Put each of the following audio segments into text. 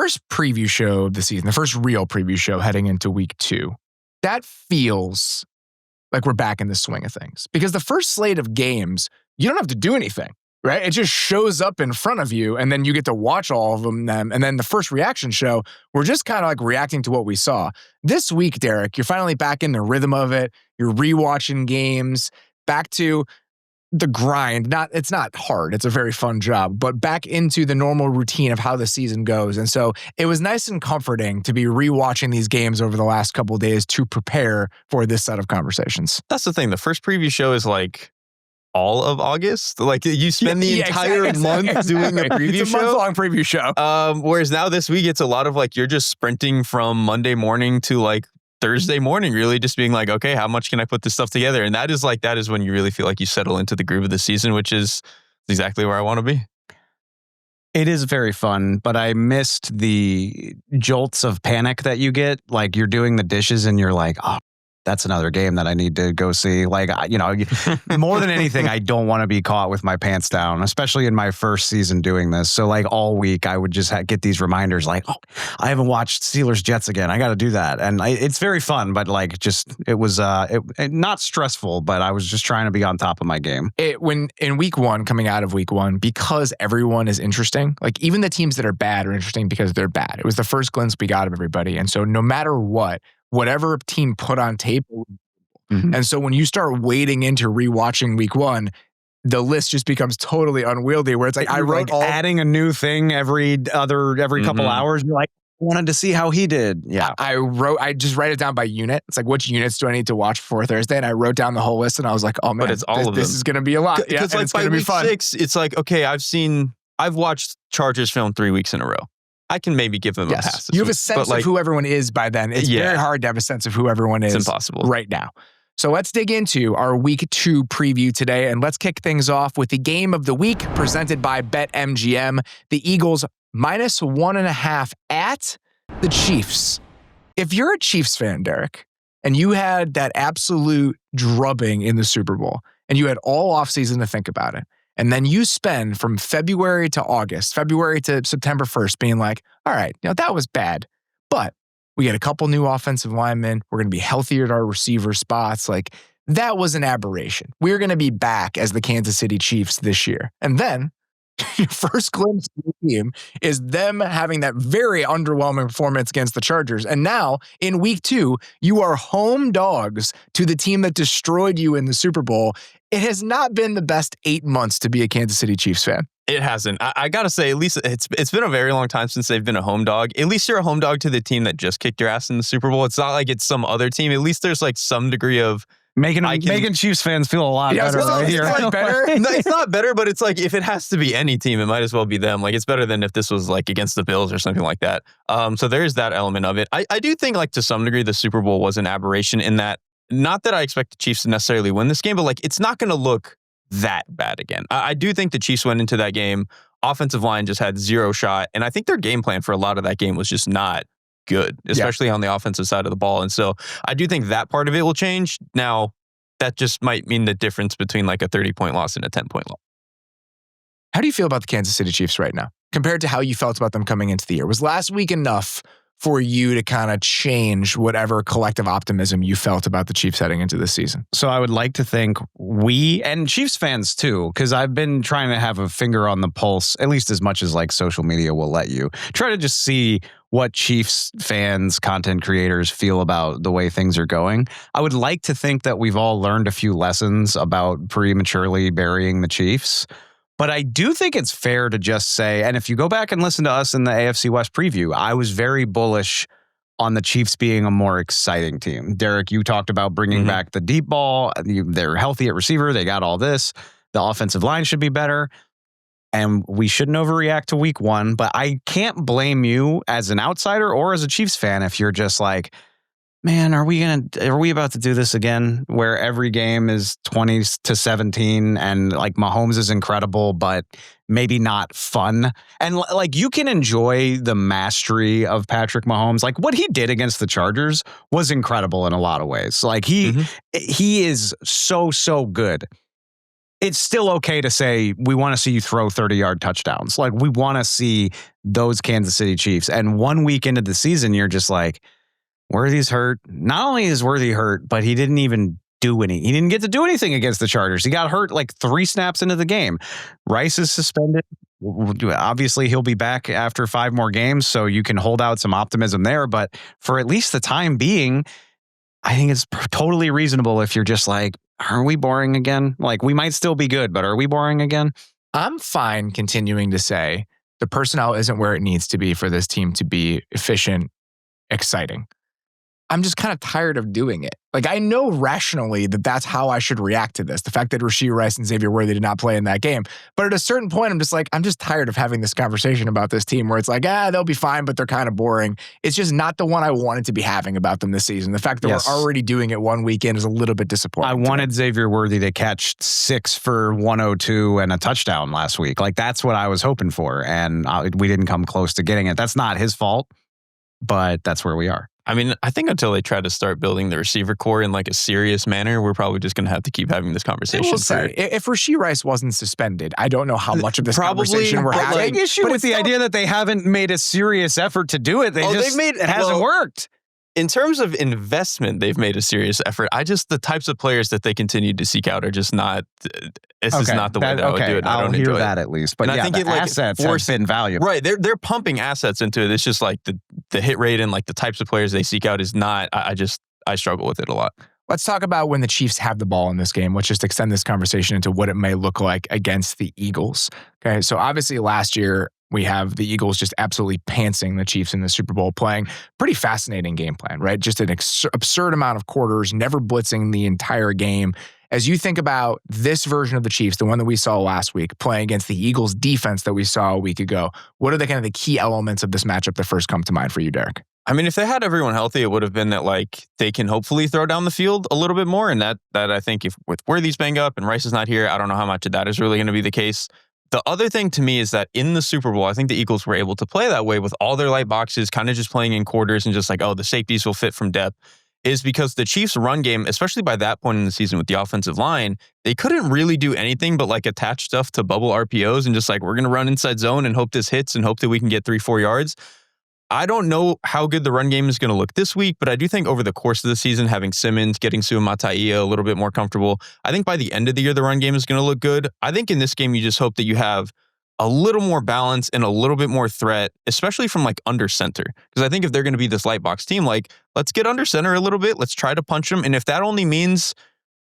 first preview show of the season, the first real preview show heading into week 2, that feels like we're back in the swing of things. Because the first slate of games, you don't have to do anything, right? It just shows up in front of you, and then you get to watch all of them. And then the first reaction show, we're just kind of like reacting to what we saw. This week, Derrik, you're finally back in the rhythm of it. You're rewatching games, back to the grind. It's not hard. It's a very fun job, but back into the normal routine of how the season goes. And so it was nice and comforting to be rewatching these games over the last couple of days to prepare for this set of conversations. That's the thing. The first preview show is like all of August. Like you spend the entire month doing a preview it's a show. month-long preview show. Whereas now this week, it's a lot of like, you're just sprinting from Monday morning to like Thursday morning, really just being like, okay, how much can I put this stuff together? And that is when you really feel like you settle into the groove of the season, which is exactly where I want to be. It is very fun, but I missed the jolts of panic that you get. Like you're doing the dishes and you're like, oh, that's another game that I need to go see. Like, more than anything, I don't want to be caught with my pants down, especially in my first season doing this. So like all week, I would just get these reminders like, oh, I haven't watched Steelers Jets again. I got to do that. And it's very fun, but like it was not stressful, but I was just trying to be on top of my game. When in week 1, coming out of week 1, because everyone is interesting, like even the teams that are bad are interesting because they're bad. It was the first glimpse we got of everybody. And so no matter whatever team put on tape. Mm-hmm. And so when you start wading into rewatching week 1, the list just becomes totally unwieldy where it's like, I wrote adding a new thing every couple hours. You're like, I wanted to see how he did. Yeah. I just write it down by unit. It's like, which units do I need to watch before Thursday? And I wrote down the whole list and I was like, oh man, but it's all of them. This is going to be a lot. Yeah, like it's going to be fun. 6, it's like, okay, I've watched Chargers film 3 weeks in a row. I can maybe give them a pass. You have a sense of who everyone is by then. It's very hard to have a sense of who everyone is. It's impossible right now. So let's dig into our week 2 preview today, and let's kick things off with the game of the week presented by BetMGM. The Eagles -1.5 at the Chiefs. If you're a Chiefs fan, Derrik, and you had that absolute drubbing in the Super Bowl, and you had all offseason to think about it, and then you spend from February to August, February to September 1st being like, all right, that was bad, but we get a couple new offensive linemen. We're going to be healthier at our receiver spots. Like that was an aberration. We're going to be back as the Kansas City Chiefs this year. And then your first glimpse of the team is them having that very underwhelming performance against the Chargers. And now in week 2, you are home dogs to the team that destroyed you in the Super Bowl. It has not been the best 8 months to be a Kansas City Chiefs fan. It hasn't. I got to say, at least it's been a very long time since they've been a home dog. At least you're a home dog to the team that just kicked your ass in the Super Bowl. It's not like it's some other team. At least there's like some degree of making Chiefs fans feel a lot better right here. It's like better. No, it's not better, but it's like if it has to be any team, it might as well be them. Like it's better than if this was like against the Bills or something like that. So there's that element of it. I do think like to some degree the Super Bowl was an aberration in that, not that I expect the Chiefs to necessarily win this game, but like it's not going to look that bad again. I do think the Chiefs went into that game. Offensive line just had zero shot. And I think their game plan for a lot of that game was just not good, especially on the offensive side of the ball. And so I do think that part of it will change. Now, that just might mean the difference between like a 30-point loss and a 10-point loss. How do you feel about the Kansas City Chiefs right now compared to how you felt about them coming into the year? Was last week enough for you to kind of change whatever collective optimism you felt about the Chiefs heading into this season? So I would like to think we, and Chiefs fans too, because I've been trying to have a finger on the pulse, at least as much as like social media will let you, try to just see what Chiefs fans, content creators feel about the way things are going. I would like to think that we've all learned a few lessons about prematurely burying the Chiefs. But I do think it's fair to just say, and if you go back and listen to us in the AFC West preview, I was very bullish on the Chiefs being a more exciting team. Derrik, you talked about bringing back the deep ball. They're healthy at receiver. They got all this. The offensive line should be better. And we shouldn't overreact to week 1. But I can't blame you as an outsider or as a Chiefs fan if you're just like, man, are we about to do this again where every game is 20-17 and like Mahomes is incredible, but maybe not fun? And like you can enjoy the mastery of Patrick Mahomes. Like what he did against the Chargers was incredible in a lot of ways. Like he is so good. it's still okay to say we want to see you throw 30-yard touchdowns. Like, we want to see those Kansas City Chiefs. And 1 week into the season, you're just like, Worthy's hurt. Not only is Worthy hurt, but he didn't even he didn't get to do anything against the Chargers. He got hurt like 3 snaps into the game. Rice is suspended. Obviously, he'll be back after 5 more games, so you can hold out some optimism there. But for at least the time being, I think it's totally reasonable if you're just like, are we boring again? Like, we might still be good, but are we boring again? I'm fine continuing to say the personnel isn't where it needs to be for this team to be efficient, exciting. I'm just kind of tired of doing it. Like, I know rationally that that's how I should react to this. The fact that Rashee Rice and Xavier Worthy did not play in that game. But at a certain point, I'm just tired of having this conversation about this team where it's like, they'll be fine, but they're kind of boring. It's just not the one I wanted to be having about them this season. The fact that we're already doing it 1 weekend is a little bit disappointing. I wanted Xavier Worthy to catch 6 for 102 and a touchdown last week. Like, that's what I was hoping for. And we didn't come close to getting it. That's not his fault, but that's where we are. I mean, I think until they try to start building the receiver core in like a serious manner, we're probably just going to have to keep having this conversation. I will say, if Rashee Rice wasn't suspended, I don't know how much of this conversation we're having. Big issue with the idea that they haven't made a serious effort to do it. It hasn't worked. In terms of investment, they've made a serious effort. The types of players that they continue to seek out are just not. This is not the way that I would do it. I don't hear enjoy that it. At least. But and I think assets have been valuable. Right, they're pumping assets into it. It's just like the hit rate and like the types of players they seek out is not. I struggle with it a lot. Let's talk about when the Chiefs have the ball in this game. Let's just extend this conversation into what it may look like against the Eagles. Okay, so obviously last year we have the Eagles just absolutely pantsing the Chiefs in the Super Bowl, playing pretty fascinating game plan, right? Just an absurd amount of quarters, never blitzing the entire game. As you think about this version of the Chiefs, the one that we saw last week, playing against the Eagles defense that we saw a week ago, what are the kind of the key elements of this matchup that first come to mind for you, Derrik? I mean, if they had everyone healthy, it would have been that like they can hopefully throw down the field a little bit more. And that I think if with Worthy's banged up and Rice is not here, I don't know how much of that is really going to be the case. The other thing to me is that in the Super Bowl, I think the Eagles were able to play that way with all their light boxes, kind of just playing in quarters and just like, the safeties will fit from depth, is because the Chiefs' run game, especially by that point in the season with the offensive line, they couldn't really do anything but like attach stuff to bubble RPOs and just like, we're going to run inside zone and hope this hits and hope that we can get 3-4 yards. I don't know how good the run game is going to look this week, but I do think over the course of the season, having Simmons, getting Suamataia a little bit more comfortable, I think by the end of the year, the run game is going to look good. I think in this game, you just hope that you have a little more balance and a little bit more threat, especially from like under center. Because I think if they're going to be this light box team, like let's get under center a little bit. Let's try to punch them. And if that only means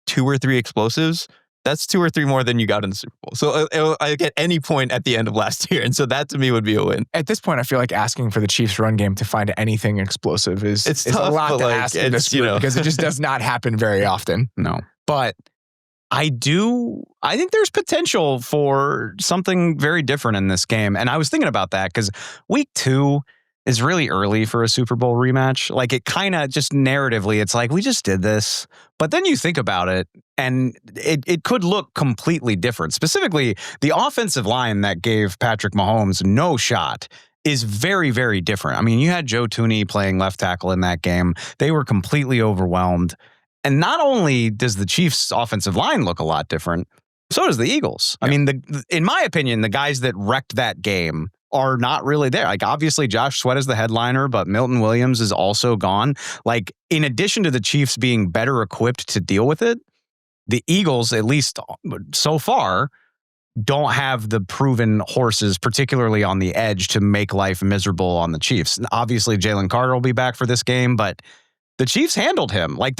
2 or 3 explosives, that's 2 or 3 more than you got in the Super Bowl. So I at any point at the end of last year. And so that to me would be a win. At this point, I feel like asking for the Chiefs run game to find anything explosive is tough, a lot to like, ask in this group because it just does not happen very often. No. But I think there's potential for something very different in this game. And I was thinking about that because week 2 is really early for a Super Bowl rematch. Like it kind of just narratively, it's like, we just did this. But then you think about it and it could look completely different. Specifically, the offensive line that gave Patrick Mahomes no shot is very, very different. I mean, you had Joe Thuney playing left tackle in that game. They were completely overwhelmed. And not only does the Chiefs' offensive line look a lot different, so does the Eagles. Yeah. I mean, in my opinion, the guys that wrecked that game are not really there. Like, obviously, Josh Sweat is the headliner, but Milton Williams is also gone. Like, in addition to the Chiefs being better equipped to deal with it, the Eagles, at least so far, don't have the proven horses, particularly on the edge, to make life miserable on the Chiefs. Obviously, Jalen Carter will be back for this game, but the Chiefs handled him. Like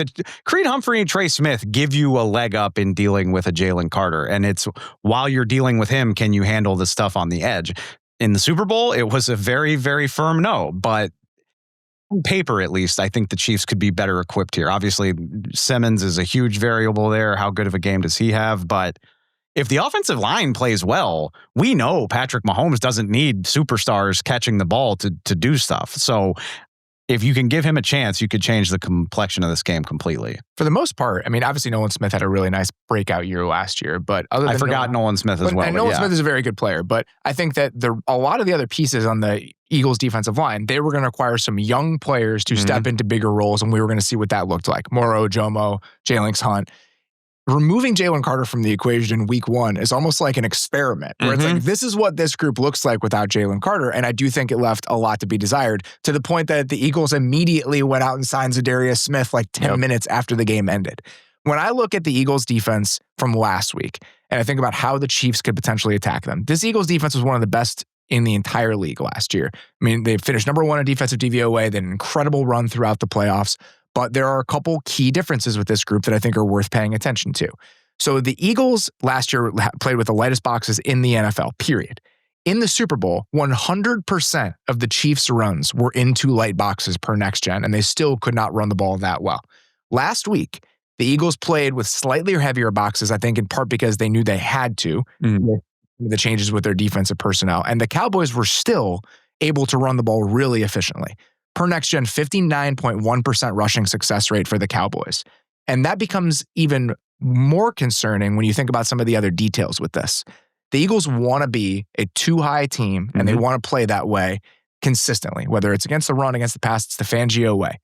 Creed Humphrey and Trey Smith give you a leg up in dealing with a Jalen Carter. And it's while you're dealing with him, can you handle the stuff on the edge? In the Super Bowl, it was a very, very firm no. But on paper, at least, I think the Chiefs could be better equipped here. Obviously, Simmons is a huge variable there. How good of a game does he have? But if the offensive line plays well, we know Patrick Mahomes doesn't need superstars catching the ball to do stuff. So if you can give him a chance, you could change the complexion of this game completely. For the most part, I mean, obviously Nolan Smith had a really nice breakout year last year, but other than I forgot Nolan Smith as well. And Nolan Smith is a very good player, but I think that a lot of the other pieces on the Eagles defensive line, they were going to require some young players to step into bigger roles, and we were going to see what that looked like. Moro, Jomo, Jalenx Hunt. removing Jalen Carter from the equation in week 1 is almost like an experiment where it's like, this is what this group looks like without Jalen Carter. And I do think it left a lot to be desired, to the point that the Eagles immediately went out and signed Zadarius Smith like 10 minutes after the game ended. When I look at the Eagles defense from last week and I think about how the Chiefs could potentially attack them, this Eagles defense was one of the best in the entire league last year. I mean, they finished number 1 in defensive DVOA, they had an incredible run throughout the playoffs. But there are a couple key differences with this group that I think are worth paying attention to. So the Eagles last year played with the lightest boxes in the NFL, period. In the Super Bowl, 100% of the Chiefs' runs were into light boxes per next gen, and they still could not run the ball that well. Last week, the Eagles played with slightly heavier boxes, I think in part because they knew they had to, with the changes with their defensive personnel. And the Cowboys were still able to run the ball really efficiently. Per next gen, 59.1% rushing success rate for the Cowboys. And that becomes even more concerning when you think about some of the other details with this. The Eagles want to be a too-high team, and they want to play that way consistently, whether it's against the run, against the pass, it's the Fangio way.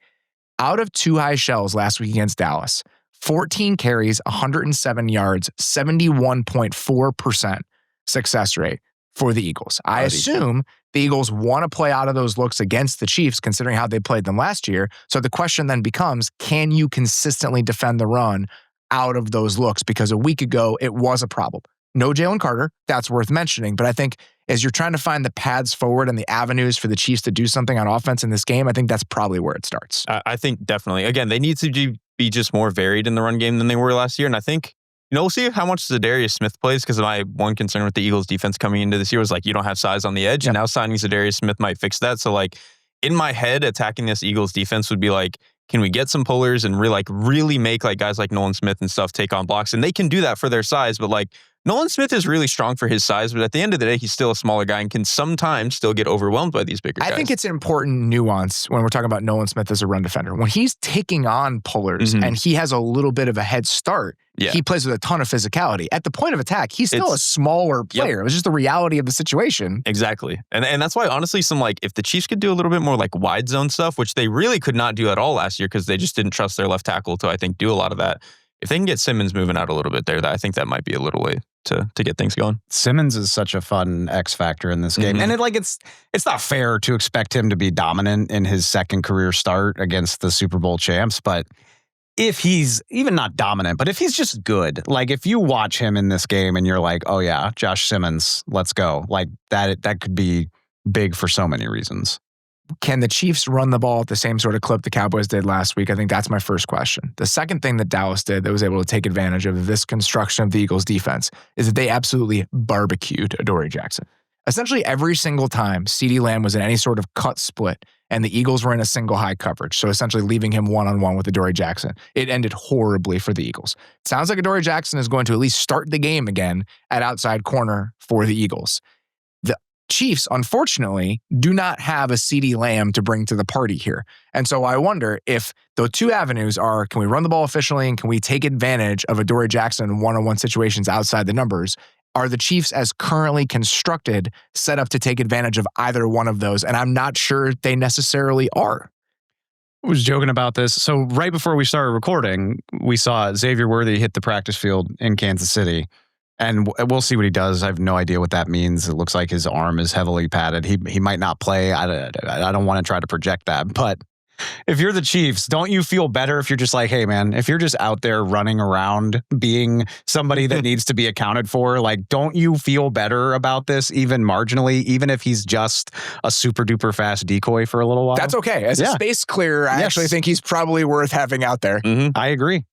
Out of 2 high shells last week against Dallas, 14 carries, 107 yards, 71.4% success rate for the Eagles. I assume the Eagles want to play out of those looks against the Chiefs, considering how they played them last year. So the question then becomes, can you consistently defend the run out of those looks? Because a week ago, it was a problem. No Jalen Carter, that's worth mentioning. But I think as you're trying to find the paths forward and the avenues for the Chiefs to do something on offense in this game, I think that's probably where it starts. I think definitely. Again, they need to be just more varied in the run game than they were last year. And I think, we'll see how much Zadarius Smith plays, because my one concern with the Eagles defense coming into this year was like, you don't have size on the edge. And now signing Zadarius Smith might fix that. So like in my head, attacking this Eagles defense would be like, can we get some pullers and really make like guys like Nolan Smith and stuff take on blocks? And they can do that for their size, but like Nolan Smith is really strong for his size, but at the end of the day, he's still a smaller guy and can sometimes still get overwhelmed by these bigger guys. I think it's an important nuance when we're talking about Nolan Smith as a run defender. When he's taking on pullers and he has a little bit of a head start, he plays with a ton of physicality. At the point of attack, he's still a smaller player. It was just the reality of the situation. Exactly. And that's why, honestly, if the Chiefs could do a little bit more like wide zone stuff, which they really could not do at all last year because they just didn't trust their left tackle to, I think, do a lot of that. If they can get Simmons moving out a little bit there, I think that might be a little way to get things going. Simmons is such a fun X factor in this game. And it's not fair to expect him to be dominant in his second career start against the Super Bowl champs, but if he's even not dominant, but if he's just good, like if you watch him in this game and you're like, oh yeah, Josh Simmons, let's go. Like that could be big for so many reasons. Can the Chiefs run the ball at the same sort of clip the Cowboys did last week? I think that's my first question. The second thing that Dallas did that was able to take advantage of this construction of the Eagles defense is that they absolutely barbecued Adoree Jackson. Essentially every single time CeeDee Lamb was in any sort of cut split and the Eagles were in a single high coverage, so essentially leaving him one-on-one with Adoree Jackson, it ended horribly for the Eagles. It sounds like Adoree Jackson is going to at least start the game again at outside corner for the Eagles. The Chiefs, unfortunately, do not have a CeeDee Lamb to bring to the party here. And so I wonder if the two avenues are, can we run the ball efficiently and can we take advantage of Adoree Jackson in one-on-one situations outside the numbers? Are the Chiefs, as currently constructed, set up to take advantage of either one of those? And I'm not sure they necessarily are. I was joking about this. So right before we started recording, we saw Xavier Worthy hit the practice field in Kansas City. And we'll see what he does. I have no idea what that means. It looks like his arm is heavily padded. He might not play. I don't want to try to project that. But if you're the Chiefs, don't you feel better if you're just like, hey, man, if you're just out there running around being somebody that needs to be accounted for, like, don't you feel better about this even marginally, even if he's just a super duper fast decoy for a little while? That's okay. As a space clearer, I actually think he's probably worth having out there. I agree.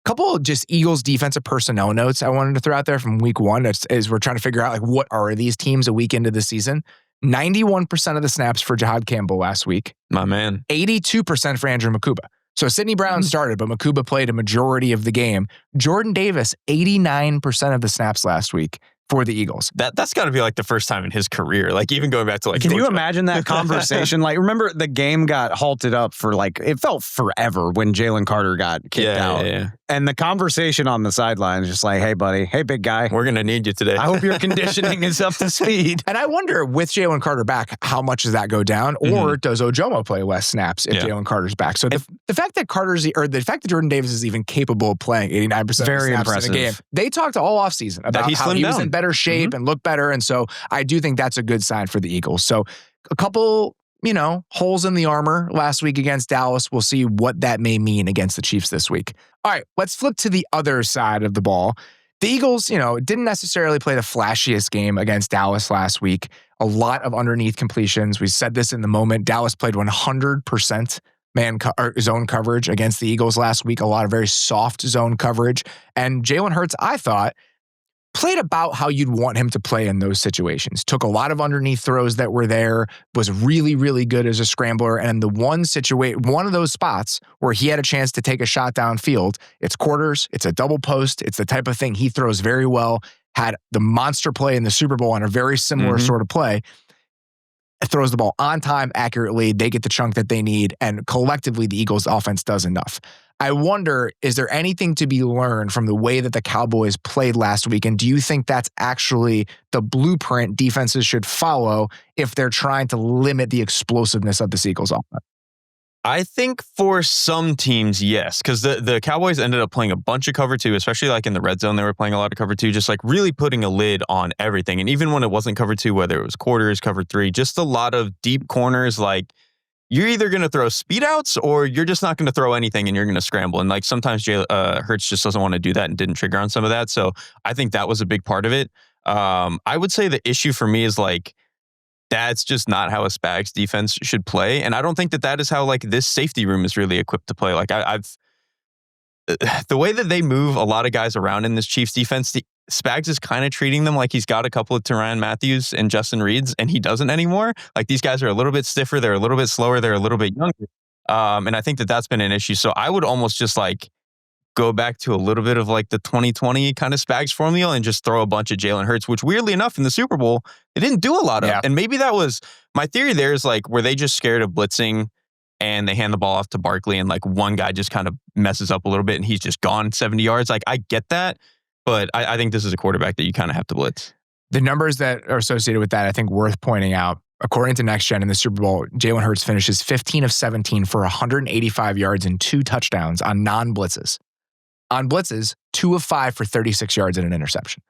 Couple of just Eagles defensive personnel notes I wanted to throw out there from week 1 as we're trying to figure out like what are these teams a week into the season. 91% of the snaps for Jahad Campbell last week. My man. 82% for Andrew Makuba. So Sidney Brown started, but Makuba played a majority of the game. Jordan Davis, 89% of the snaps last week. for the Eagles. That's got to be like the first time in his career. Like even going back to like Can Georgia. you imagine that conversation? Like, remember the game got halted up for like, it felt forever when Jalen Carter got kicked out. Yeah. And the conversation on the sideline is just like, hey, buddy, hey, big guy. We're going to need you today. I hope your conditioning is up to speed. And I wonder, with Jalen Carter back, how much does that go down? Or does Ojomo play less snaps if Jalen Carter's back? So the fact that the fact that Jordan Davis is even capable of playing 89% of Very snaps impressive. in a game, they talked all offseason about how he was in better shape and looked better. And so I do think that's a good sign for the Eagles. So a couple, holes in the armor last week against Dallas. We'll see what that may mean against the Chiefs this week. All right, let's flip to the other side of the ball. The Eagles, didn't necessarily play the flashiest game against Dallas last week. A lot of underneath completions. We said this in the moment. Dallas played 100% zone coverage against the Eagles last week. A lot of very soft zone coverage. And Jalen Hurts, I thought, played about how you'd want him to play in those situations. Took a lot of underneath throws that were there, was really, really good as a scrambler. And the one of those spots where he had a chance to take a shot downfield, it's quarters, it's a double post, it's the type of thing he throws very well, had the monster play in the Super Bowl on a very similar sort of play. It throws the ball on time, accurately, they get the chunk that they need, and collectively the Eagles offense does enough. I wonder, is there anything to be learned from the way that the Cowboys played last week? And do you think that's actually the blueprint defenses should follow if they're trying to limit the explosiveness of this Eagles offense? I think for some teams, yes, because the Cowboys ended up playing a bunch of cover 2, especially like in the red zone, they were playing a lot of cover 2, just like really putting a lid on everything. And even when it wasn't cover 2, whether it was quarters, cover 3, just a lot of deep corners, like you're either going to throw speed outs or you're just not going to throw anything and you're going to scramble. And like sometimes Hurts just doesn't want to do that and didn't trigger on some of that. So I think that was a big part of it. I would say the issue for me is like, that's just not how a Spags defense should play. And I don't think that is how like this safety room is really equipped to play. Like the way that they move a lot of guys around in this Chiefs defense, Spags is kind of treating them like he's got a couple of Tyrann Matthews and Justin Reeds, and he doesn't anymore. Like these guys are a little bit stiffer, they're a little bit slower, they're a little bit younger. And I think that that's been an issue. So I would almost just like go back to a little bit of like the 2020 kind of Spags formula and just throw a bunch of Jalen Hurts, which weirdly enough in the Super Bowl, they didn't do a lot of. And maybe that was my theory there is like, were they just scared of blitzing and they hand the ball off to Barkley and like one guy just kind of messes up a little bit and he's just gone 70 yards. Like I get that, but I think this is a quarterback that you kind of have to blitz. The numbers that are associated with that, I think worth pointing out. According to Next Gen in the Super Bowl, Jalen Hurts finishes 15 of 17 for 185 yards and 2 touchdowns on non-blitzes. On blitzes, 2 of 5 for 36 yards and an interception.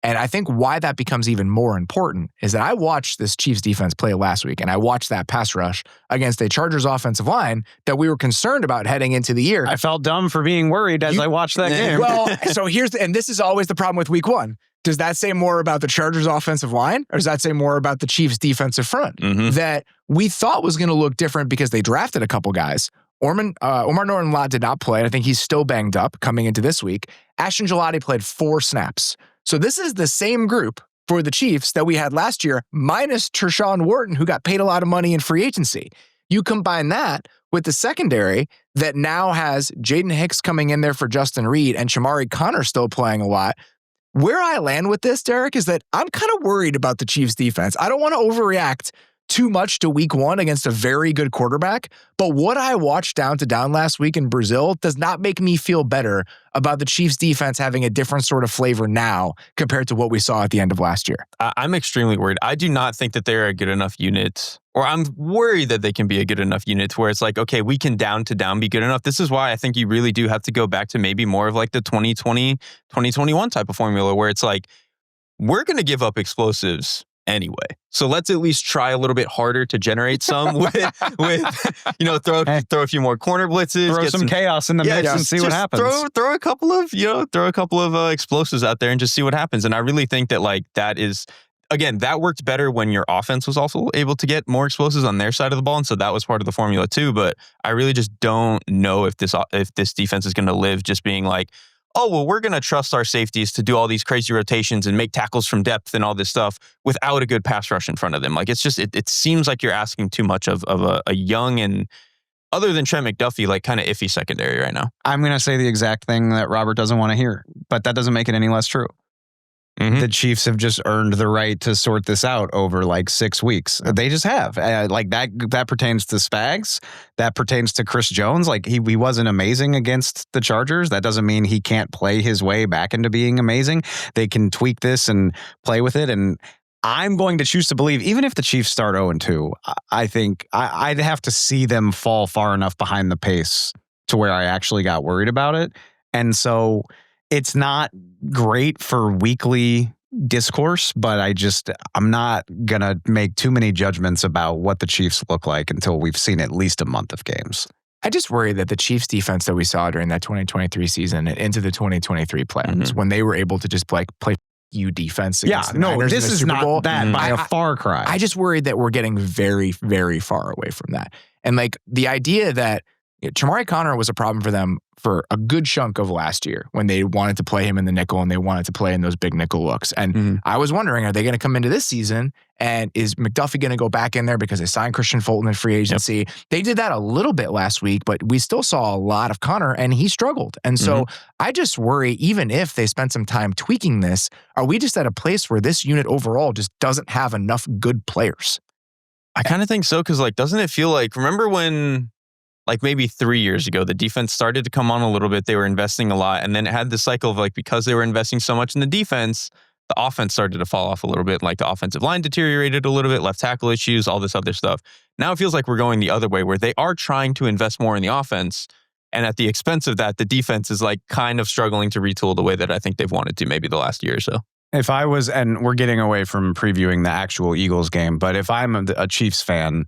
And I think why that becomes even more important is that I watched this Chiefs defense play last week, and I watched that pass rush against a Chargers offensive line that we were concerned about heading into the year. I felt dumb for being worried as I watched that game. Well, so and this is always the problem with week 1. Does that say more about the Chargers offensive line, or does that say more about the Chiefs defensive front that we thought was going to look different because they drafted a couple guys? Omar Norton-Lott did not play. I think he's still banged up coming into this week. Ashton Gillotte played 4 snaps. So this is the same group for the Chiefs that we had last year, minus Tristan Wirfs, who got paid a lot of money in free agency. You combine that with the secondary that now has Jaden Hicks coming in there for Justin Reed and Shamari Connor still playing a lot. Where I land with this, Derrik, is that I'm kind of worried about the Chiefs defense. I don't want to overreact too much to week 1 against a very good quarterback, but what I watched down to down last week in Brazil does not make me feel better about the Chiefs defense having a different sort of flavor now compared to what we saw at the end of last year. I'm extremely worried. I do not think that they're a good enough unit, or I'm worried that they can be a good enough unit to where it's like, okay, we can down to down be good enough. This is why I think you really do have to go back to maybe more of like the 2020, 2021 type of formula where it's like, we're going to give up explosives anyway. So let's at least try a little bit harder to generate some with throw a few more corner blitzes, throw some chaos in the mix and see what happens. Throw a couple of explosives out there and just see what happens. And I really think that like that is, again, that worked better when your offense was also able to get more explosives on their side of the ball. And so that was part of the formula too. But I really just don't know if this defense is going to live just being like, oh, well, we're going to trust our safeties to do all these crazy rotations and make tackles from depth and all this stuff without a good pass rush in front of them. Like, it's just, it seems like you're asking too much of a young and, other than Trent McDuffie, like kind of iffy secondary right now. I'm going to say the exact thing that Robert doesn't want to hear, but that doesn't make it any less true. The Chiefs have just earned the right to sort this out over like 6 weeks. They just have. Like that pertains to Spags. That pertains to Chris Jones. Like he wasn't amazing against the Chargers. That doesn't mean he can't play his way back into being amazing. They can tweak this and play with it. And I'm going to choose to believe, even if the Chiefs start 0-2, I think I'd have to see them fall far enough behind the pace to where I actually got worried about it. And so it's not great for weekly discourse, but I'm not going to make too many judgments about what the Chiefs look like until we've seen at least a month of games. I just worry that the Chiefs defense that we saw during that 2023 season and into the 2023 playoffs, when they were able to just play you defense against the Niners this in the is Super not Bowl, that by a far cry. I just worried that we're getting very, very far away from that. And like the idea that Chamari Connor was a problem for them for a good chunk of last year when they wanted to play him in the nickel and they wanted to play in those big nickel looks. And I was wondering, are they going to come into this season and is McDuffie going to go back in there because they signed Christian Fulton in free agency? Yep. They did that a little bit last week, but we still saw a lot of Connor and he struggled. And so I just worry, even if they spend some time tweaking this, are we just at a place where this unit overall just doesn't have enough good players? I kind of think so, because like, doesn't it feel like, remember when like maybe 3 years ago, the defense started to come on a little bit. They were investing a lot. And then it had this cycle of like, because they were investing so much in the defense, the offense started to fall off a little bit. Like the offensive line deteriorated a little bit, left tackle issues, all this other stuff. Now it feels like we're going the other way where they are trying to invest more in the offense. And at the expense of that, the defense is like kind of struggling to retool the way that I think they've wanted to maybe the last year or so. If I was, and we're getting away from previewing the actual Eagles game, but if I'm a Chiefs fan,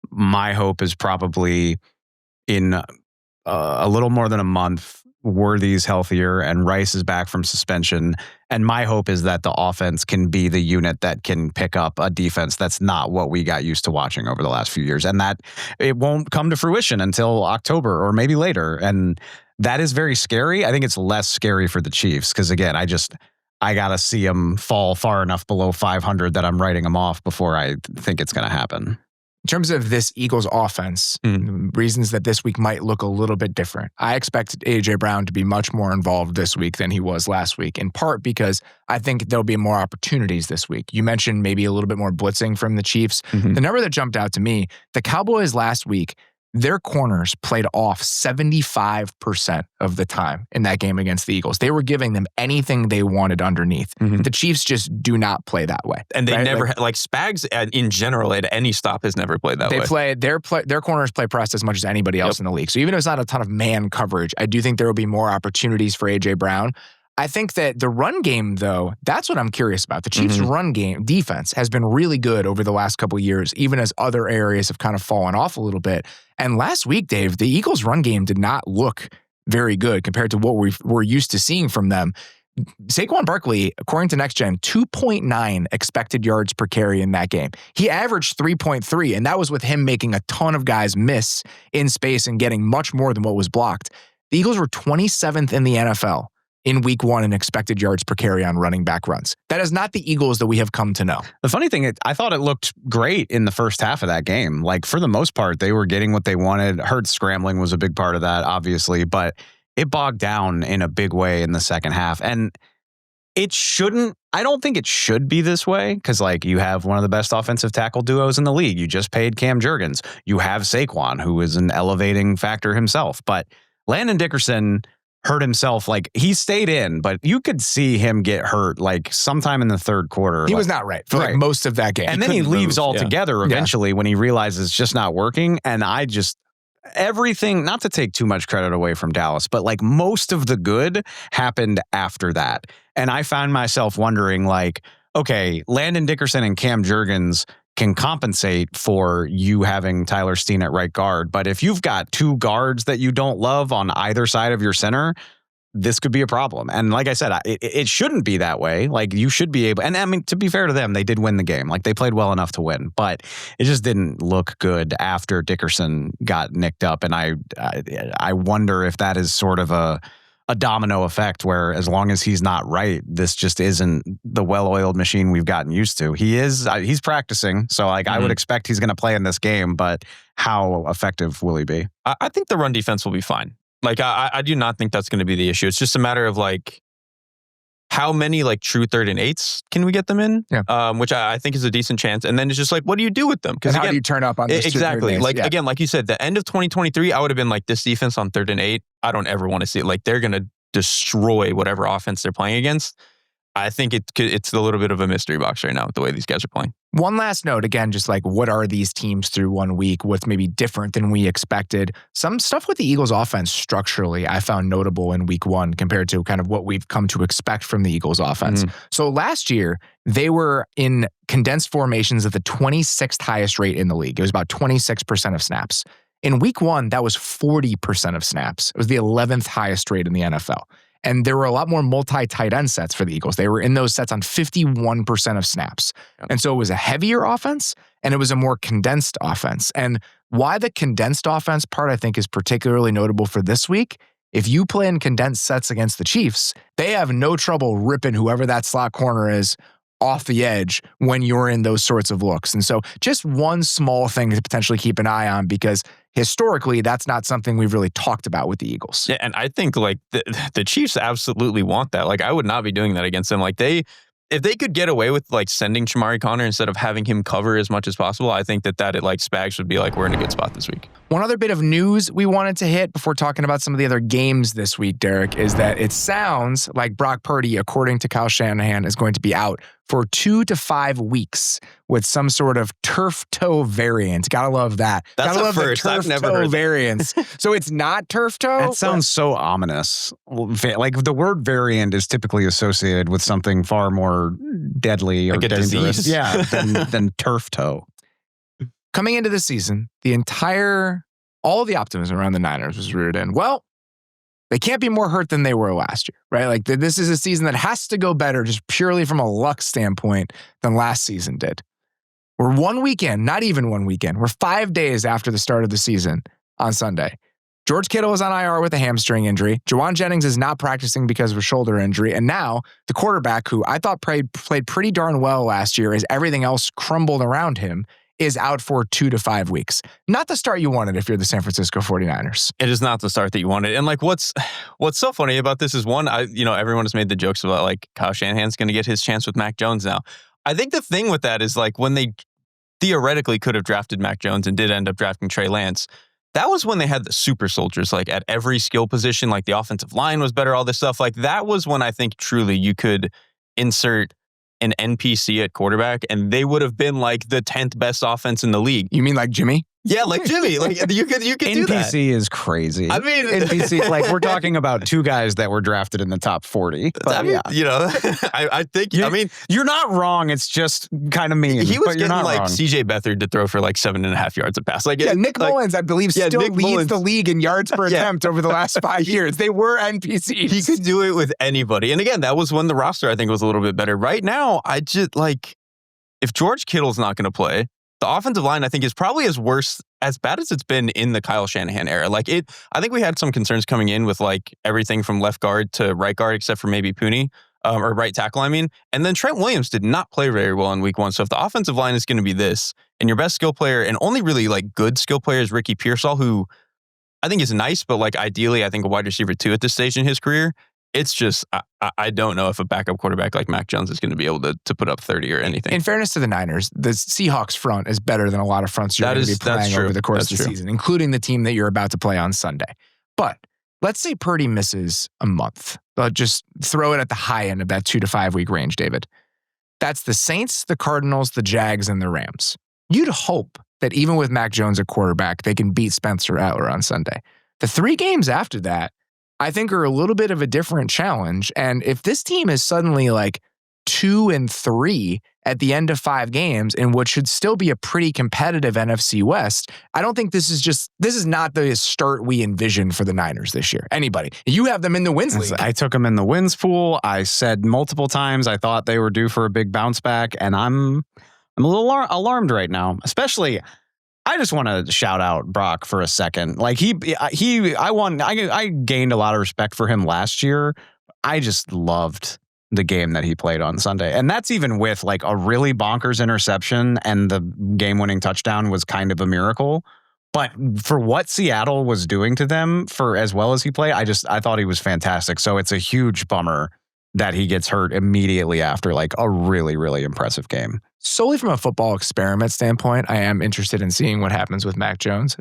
my hope is probably in a little more than a month, Worthy's healthier and Rice is back from suspension. And my hope is that the offense can be the unit that can pick up a defense that's not what we got used to watching over the last few years. And that it won't come to fruition until October or maybe later. And that is very scary. I think it's less scary for the Chiefs because, again, I got to see them fall far enough below 500 that I'm writing them off before I think it's going to happen. In terms of this Eagles offense, reasons that this week might look a little bit different. I expect A.J. Brown to be much more involved this week than he was last week, in part because I think there'll be more opportunities this week. You mentioned maybe a little bit more blitzing from the Chiefs. The number that jumped out to me, the Cowboys last week, their corners played off 75% of the time in that game against the Eagles. They were giving them anything they wanted underneath. The Chiefs just do not play that way. And they never, like Spags in general at any stop has never played that way. Their corners play press as much as anybody else in the league. So even if it's not a ton of man coverage, I do think there will be more opportunities for A.J. Brown. I think that the run game, though, that's what I'm curious about. The Chiefs' run game defense has been really good over the last couple of years, even as other areas have kind of fallen off a little bit. And last week, Dave, the Eagles' run game did not look very good compared to what we're used to seeing from them. Saquon Barkley, according to Next Gen, 2.9 expected yards per carry in that game. He averaged 3.3, and that was with him making a ton of guys miss in space and getting much more than what was blocked. The Eagles were 27th in the NFL in week 1 in expected yards per carry on running back runs. That is not the Eagles that we have come to know. The funny thing, I thought it looked great in the first half of that game. Like, for the most part, they were getting what they wanted. Hurts scrambling was a big part of that, obviously, but it bogged down in a big way in the second half. And I don't think it should be this way because, like, you have one of the best offensive tackle duos in the league. You just paid Cam Jurgens. You have Saquon, who is an elevating factor himself. But Landon Dickerson hurt himself. Like, he stayed in, but you could see him get hurt like sometime in the third quarter. He was not right for like most of that game. And then he leaves altogether eventually when he realizes it's just not working. And everything, not to take too much credit away from Dallas, but like most of the good happened after that. And I found myself wondering, like, okay, Landon Dickerson and Cam Jurgens can compensate for you having Tyler Steen at right guard. But if you've got two guards that you don't love on either side of your center, this could be a problem. And like I said, it shouldn't be that way. Like, you should be able, and I mean, to be fair to them, they did win the game. Like, they played well enough to win, but it just didn't look good after Dickerson got nicked up. And I wonder if that is sort of a domino effect where as long as he's not right, this just isn't the well-oiled machine we've gotten used to. He's practicing. So like, I would expect he's going to play in this game, but how effective will he be? I think the run defense will be fine. Like, I do not think that's going to be the issue. It's just a matter of like, how many like true 3rd and 8s can we get them in? Yeah. Which I think is a decent chance. And then it's just like, what do you do with them? Because how do you turn up on this? Exactly. Like, again, like you said, the end of 2023, I would have been like, this defense on 3rd and 8, I don't ever want to see it. Like, they're going to destroy whatever offense they're playing against. I think it's a little bit of a mystery box right now with the way these guys are playing. One last note, again, just like what are these teams through 1 week? What's maybe different than we expected? Some stuff with the Eagles offense structurally I found notable in week 1 compared to kind of what we've come to expect from the Eagles offense. So last year, they were in condensed formations at the 26th highest rate in the league. It was about 26% of snaps. In week 1, that was 40% of snaps. It was the 11th highest rate in the NFL. And there were a lot more multi-tight end sets for the Eagles. They were in those sets on 51% of snaps. And so it was a heavier offense and it was a more condensed offense. And why the condensed offense part I think is particularly notable for this week, if you play in condensed sets against the Chiefs, they have no trouble ripping whoever that slot corner is off the edge when you're in those sorts of looks. And so just one small thing to potentially keep an eye on because historically, that's not something we've really talked about with the Eagles. Yeah, and I think like the Chiefs absolutely want that. Like I would not be doing that against them. Like if they could get away with like sending Shamari Connor instead of having him cover as much as possible, I think that at like Spags would be like, we're in a good spot this week. One other bit of news we wanted to hit before talking about some of the other games this week, Derrik, is that it sounds like Brock Purdy, according to Kyle Shanahan, is going to be out for 2 to 5 weeks with some sort of turf toe variant. Gotta love that. That's Gotta a love first. the turf I've never toe heard variants. So it's not turf toe? That sounds so ominous. Like the word variant is typically associated with something far more deadly or like a dangerous. disease. Yeah, than turf toe. Coming into the season, all the optimism around the Niners was reared in. Well, they can't be more hurt than they were last year, right? Like this is a season that has to go better just purely from a luck standpoint than last season did. We're 1 weekend, not even 1 weekend. We're 5 days after the start of the season on Sunday. George Kittle is on IR with a hamstring injury. Juwan Jennings is not practicing because of a shoulder injury. And now the quarterback, who I thought played pretty darn well last year as everything else crumbled around him, is out for 2 to 5 weeks. Not the start you wanted if you're the San Francisco 49ers. It is not the start that you wanted. And like what's so funny about this is one, everyone has made the jokes about like Kyle Shanahan's going to get his chance with Mac Jones now. I think the thing with that is like when they theoretically could have drafted Mac Jones and did end up drafting Trey Lance, that was when they had the super soldiers like at every skill position, like the offensive line was better, all this stuff. Like that was when I think truly you could insert an NPC at quarterback, and they would have been like the 10th best offense in the league. You mean like Jimmy? Yeah, like Jimmy. Like you could do that. NPC is crazy. I mean, NPC, like we're talking about 2 guys that were drafted in the top 40. But I mean, yeah. I think, you're not wrong. It's just kind of mean. He was but you're getting not like wrong. CJ Beathard to throw for like 7.5 yards a pass. Like Nick Mullins, I believe, still leads Mullins. the league in yards per attempt over the last 5 years. They were NPCs. He could do it with anybody. And again, that was when the roster, I think, was a little bit better. Right now, I just like, if George Kittle's not going to play, the offensive line, I think, is probably as bad as it's been in the Kyle Shanahan era. Like I think we had some concerns coming in with like everything from left guard to right guard, except for maybe Pooney, or right tackle, I mean. And then Trent Williams did not play very well in week 1. So if the offensive line is going to be this, and your best skill player and only really like good skill player is Ricky Pearsall, who I think is nice, but like ideally, I think a wide receiver 2 at this stage in his career. It's just, I don't know if a backup quarterback like Mac Jones is going to be able to put up 30 or anything. In fairness to the Niners, the Seahawks front is better than a lot of fronts you're going to be playing over the course of the season, including the team that you're about to play on Sunday. But let's say Purdy misses a month. Just throw it at the high end of that 2 to 5 week range, David. That's the Saints, the Cardinals, the Jags, and the Rams. You'd hope that even with Mac Jones at quarterback, they can beat Spencer Rattler on Sunday. The 3 games after that, I think, are a little bit of a different challenge. And if this team is suddenly like 2-3 at the end of 5 games in what should still be a pretty competitive NFC West, I don't think this is not the start we envisioned for the Niners this year. Anybody. You have them in the wins league. I took them in the wins pool. I said multiple times I thought they were due for a big bounce back, and I'm a little alarmed right now, especially. I just want to shout out Brock for a second. Like I gained a lot of respect for him last year. I just loved the game that he played on Sunday. And that's even with like a really bonkers interception, and the game-winning touchdown was kind of a miracle. But for what Seattle was doing to them for as well as he played, I thought he was fantastic. So it's a huge bummer that he gets hurt immediately after like a really, really impressive game. Solely from a football experiment standpoint, I am interested in seeing what happens with Mac Jones.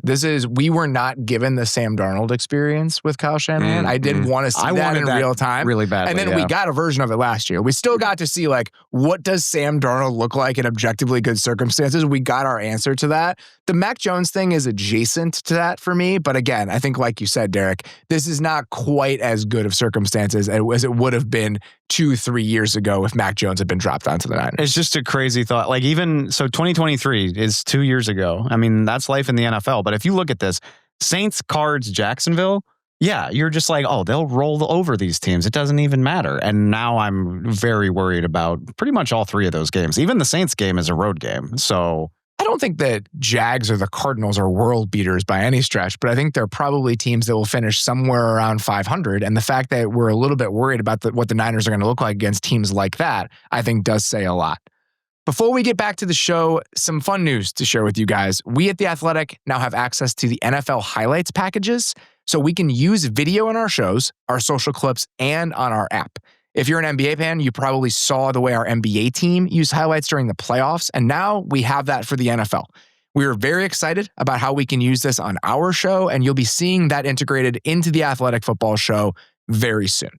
We were not given the Sam Darnold experience with Kyle Shanahan. I did want to see that in real time. Really badly. And then we got a version of it last year. We still got to see like, what does Sam Darnold look like in objectively good circumstances? We got our answer to that. The Mac Jones thing is adjacent to that for me. But again, I think like you said, Derrik, this is not quite as good of circumstances as it would have been 2-3 years ago if Mac Jones had been dropped onto the Niners. It's just a crazy thought. Like even so 2023 is 2 years ago. I mean, that's life in the NFL. But if you look at this, Saints, Cards, Jacksonville, yeah, you're just like, oh, they'll roll over these teams. It doesn't even matter. And now I'm very worried about pretty much all 3 of those games. Even the Saints game is a road game. So I don't think that Jags or the Cardinals are world beaters by any stretch, but I think they're probably teams that will finish somewhere around 500. And the fact that we're a little bit worried about what the Niners are going to look like against teams like that, I think does say a lot. Before we get back to the show, some fun news to share with you guys. We at The Athletic now have access to the NFL highlights packages, so we can use video in our shows, our social clips, and on our app. If you're an NBA fan, you probably saw the way our NBA team used highlights during the playoffs, and now we have that for the NFL. We are very excited about how we can use this on our show, and you'll be seeing that integrated into the Athletic Football Show very soon.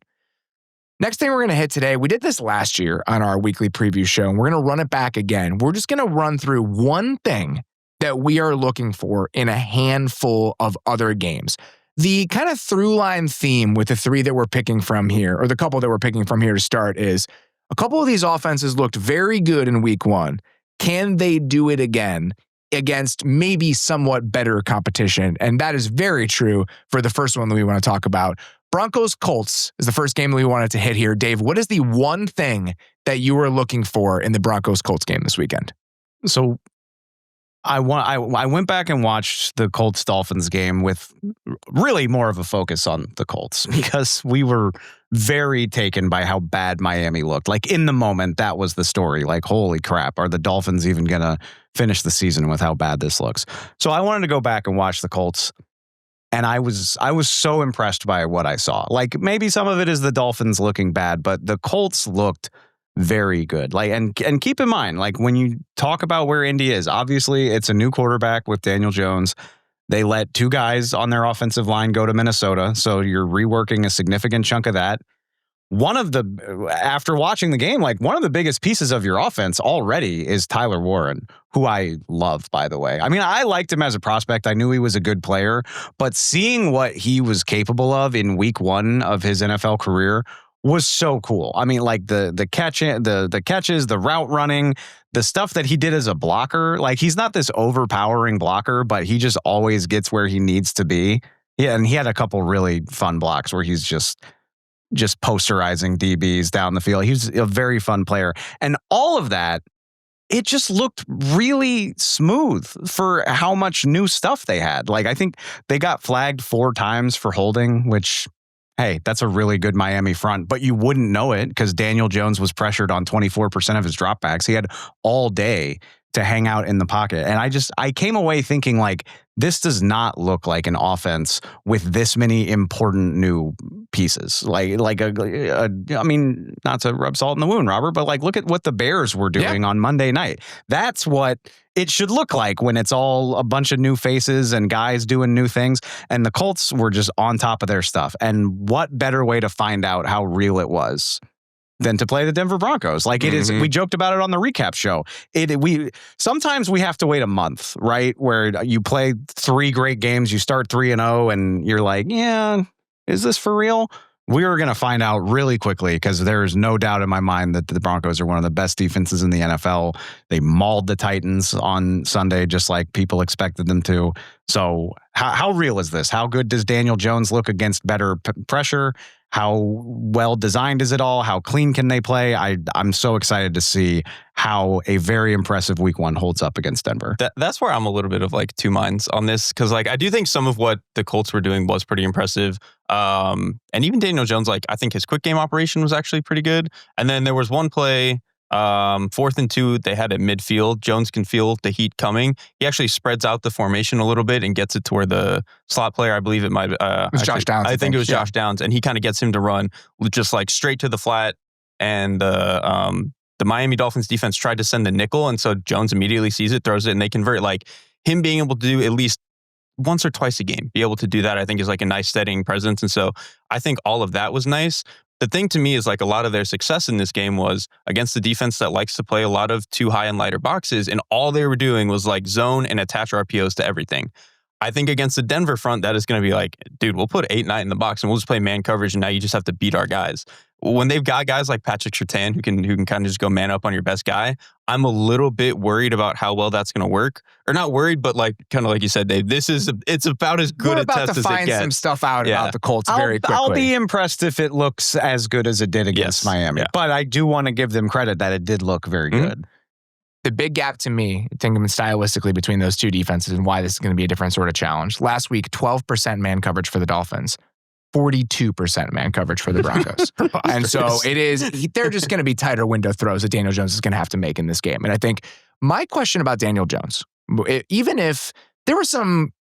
Next thing we're going to hit today, we did this last year on our weekly preview show, and we're going to run it back again. We're just going to run through one thing that we are looking for in a handful of other games. The kind of through line theme with the 3 that we're picking from here, or the couple that we're picking from here to start, is a couple of these offenses looked very good in week 1. Can they do it again against maybe somewhat better competition? And that is very true for the first one that we want to talk about. Broncos-Colts is the first game that we wanted to hit here. Dave, what is the one thing that you were looking for in the Broncos-Colts game this weekend? So I went back and watched the Colts-Dolphins game with really more of a focus on the Colts because we were very taken by how bad Miami looked. Like in the moment, that was the story. Like, holy crap, are the Dolphins even going to finish the season with how bad this looks? So I wanted to go back and watch the Colts. And I was so impressed by what I saw. Like maybe some of it is the Dolphins looking bad, but the Colts looked very good. Like and keep in mind, like when you talk about where Indy is, obviously it's a new quarterback with Daniel Jones. They let 2 guys on their offensive line go to Minnesota, so you're reworking a significant chunk of that. After watching the game, like one of the biggest pieces of your offense already is Tyler Warren, who I love, by the way. I mean, I liked him as a prospect. I knew he was a good player, but seeing what he was capable of in week 1 of his NFL career was so cool. I mean, like the catches, the route running, the stuff that he did as a blocker. Like he's not this overpowering blocker, but he just always gets where he needs to be. Yeah, and he had a couple really fun blocks where he's just posterizing DBs down the field. He's a very fun player. And all of that, it just looked really smooth for how much new stuff they had. Like, I think they got flagged 4 times for holding, which, hey, that's a really good Miami front, but you wouldn't know it because Daniel Jones was pressured on 24% of his dropbacks. He had all day to hang out in the pocket. And I came away thinking like, this does not look like an offense with this many important new pieces. I mean, not to rub salt in the wound, Robert, but like, look at what the Bears were doing on Monday night. That's what it should look like when it's all a bunch of new faces and guys doing new things. And the Colts were just on top of their stuff. And what better way to find out how real it was than to play the Denver Broncos? Like it is, we joked about it on the recap show. Sometimes we have to wait a month, right? Where you play 3 great games, you start 3-0 and you're like, yeah, is this for real? We are going to find out really quickly because there is no doubt in my mind that the Broncos are one of the best defenses in the NFL. They mauled the Titans on Sunday, just like people expected them to. So how real is this? How good does Daniel Jones look against better pressure? How well designed is it all? How clean can they play? I'm so excited to see how a very impressive week 1 holds up against Denver. That's where I'm a little bit of like 2 minds on this because like I do think some of what the Colts were doing was pretty impressive. And even Daniel Jones, like I think his quick game operation was actually pretty good. And then there was one play, 4th and 2, they had it midfield. Jones can feel the heat coming. He actually spreads out the formation a little bit and gets it to where the slot player, I believe it might it was Josh Downs. I think it was Josh Downs, and he kind of gets him to run just like straight to the flat, and the Miami Dolphins defense tried to send the nickel, and so Jones immediately sees it, throws it, and they convert. Like, him being able to do at least once or twice a game, be able to do that, I think is like a nice steadying presence. And so I think all of that was nice. The thing to me is like a lot of their success in this game was against the defense that likes to play a lot of too high and lighter boxes, and all they were doing was like zone and attach RPOs to everything. I think against the Denver front, that is going to be like, dude, we'll put 8-9 in the box and we'll just play man coverage, and now you just have to beat our guys. When they've got guys like Patrick Surtain who can kind of just go man up on your best guy, I'm a little bit worried about how well that's going to work. Or not worried, but like kind of like you said, Dave, it's about as good a test as it gets. We're about to find some stuff out about the Colts very quickly. I'll be impressed if it looks as good as it did against Miami. Yeah. But I do want to give them credit that it did look very good. The big gap to me, thinking stylistically between those two defenses and why this is going to be a different sort of challenge. Last week, 12% man coverage for the Dolphins, 42% man coverage for the Broncos. And so they're just going to be tighter window throws that Daniel Jones is going to have to make in this game. And I think my question about Daniel Jones, even if there were some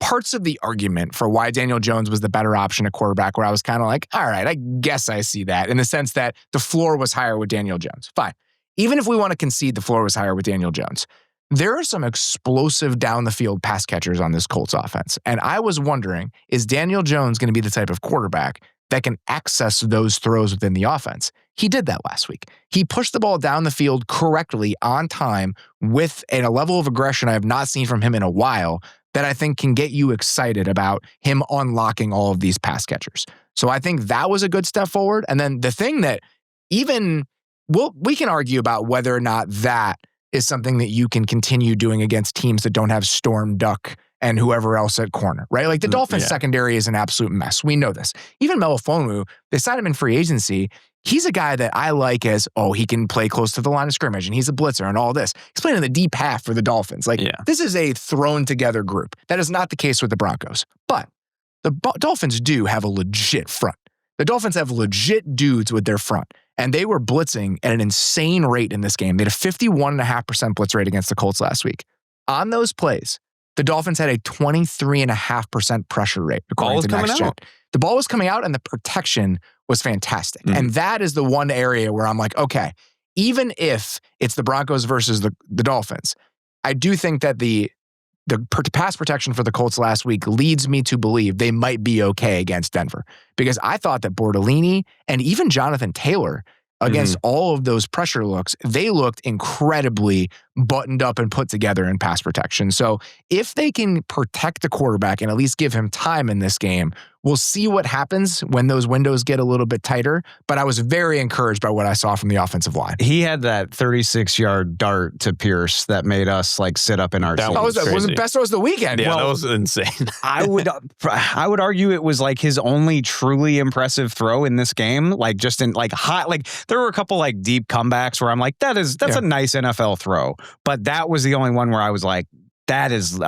parts of the argument for why Daniel Jones was the better option at quarterback where I was kind of like, all right, I guess I see that, in the sense that the floor was higher with Daniel Jones. Fine. Even if we want to concede the floor was higher with Daniel Jones, there are some explosive down the field pass catchers on this Colts offense. And I was wondering, is Daniel Jones going to be the type of quarterback that can access those throws within the offense? He did that last week. He pushed the ball down the field correctly on time with a level of aggression I have not seen from him in a while that I think can get you excited about him unlocking all of these pass catchers. So I think that was a good step forward. And then the thing that we can argue about whether or not that is something that you can continue doing against teams that don't have Storm, Duck, and whoever else at corner, right? Like the Dolphins secondary is an absolute mess. We know this. Even Melifonwu, they signed him in free agency. He's a guy that I like as, he can play close to the line of scrimmage and he's a blitzer and all this. He's playing in the deep half for the Dolphins. This is a thrown together group. That is not the case with the Broncos. But the Dolphins do have a legit front. The Dolphins have legit dudes with their front. And they were blitzing at an insane rate in this game. They had a 51.5% blitz rate against the Colts last week. On those plays, the Dolphins had a 23.5% pressure rate, according to Next Gen. The ball was coming out and the protection was fantastic. And that is the one area where I'm like, okay, even if it's the Broncos versus the Dolphins, I do think that the pass protection for the Colts last week leads me to believe they might be okay against Denver, because I thought that Bortolini and even Jonathan Taylor, against all of those pressure looks, they looked incredibly buttoned up and put together in pass protection. So if they can protect the quarterback and at least give him time in this game, we'll see what happens when those windows get a little bit tighter. But I was very encouraged by what I saw from the offensive line. He had that 36-yard dart to Pierce that made us like sit up in our seats. That was the best throw of the weekend. Yeah, that was insane. I would argue it was like his only truly impressive throw in this game. Like just in like high, like there were a couple like deep comebacks where I'm like, that's a nice NFL throw. But that was the only one where I was like, that is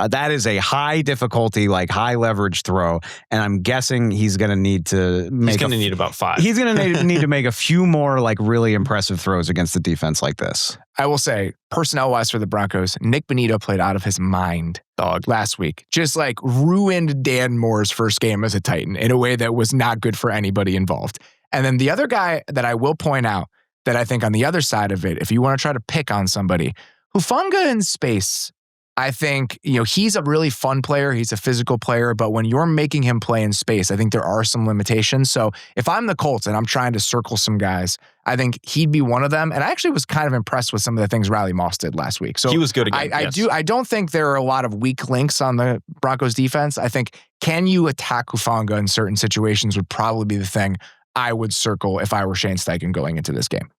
a high difficulty, like high leverage throw. And I'm guessing he's going to need to make. He's going to need about 5. He's going to need to make a few more like really impressive throws against the defense like this. I will say, personnel-wise for the Broncos, Nick Bonito played out of his mind last week. Just like ruined Dan Moore's first game as a Titan in a way that was not good for anybody involved. And then the other guy that I will point out that I think on the other side of it, if you want to try to pick on somebody, Hufanga in space, I think, he's a really fun player. He's a physical player, but when you're making him play in space, I think there are some limitations. So if I'm the Colts and I'm trying to circle some guys, I think he'd be one of them. And I actually was kind of impressed with some of the things Riley Moss did last week. So he was good again. I don't think there are a lot of weak links on the Broncos defense. I think, can you attack Hufanga in certain situations would probably be the thing I would circle if I were Shane Steichen going into this game.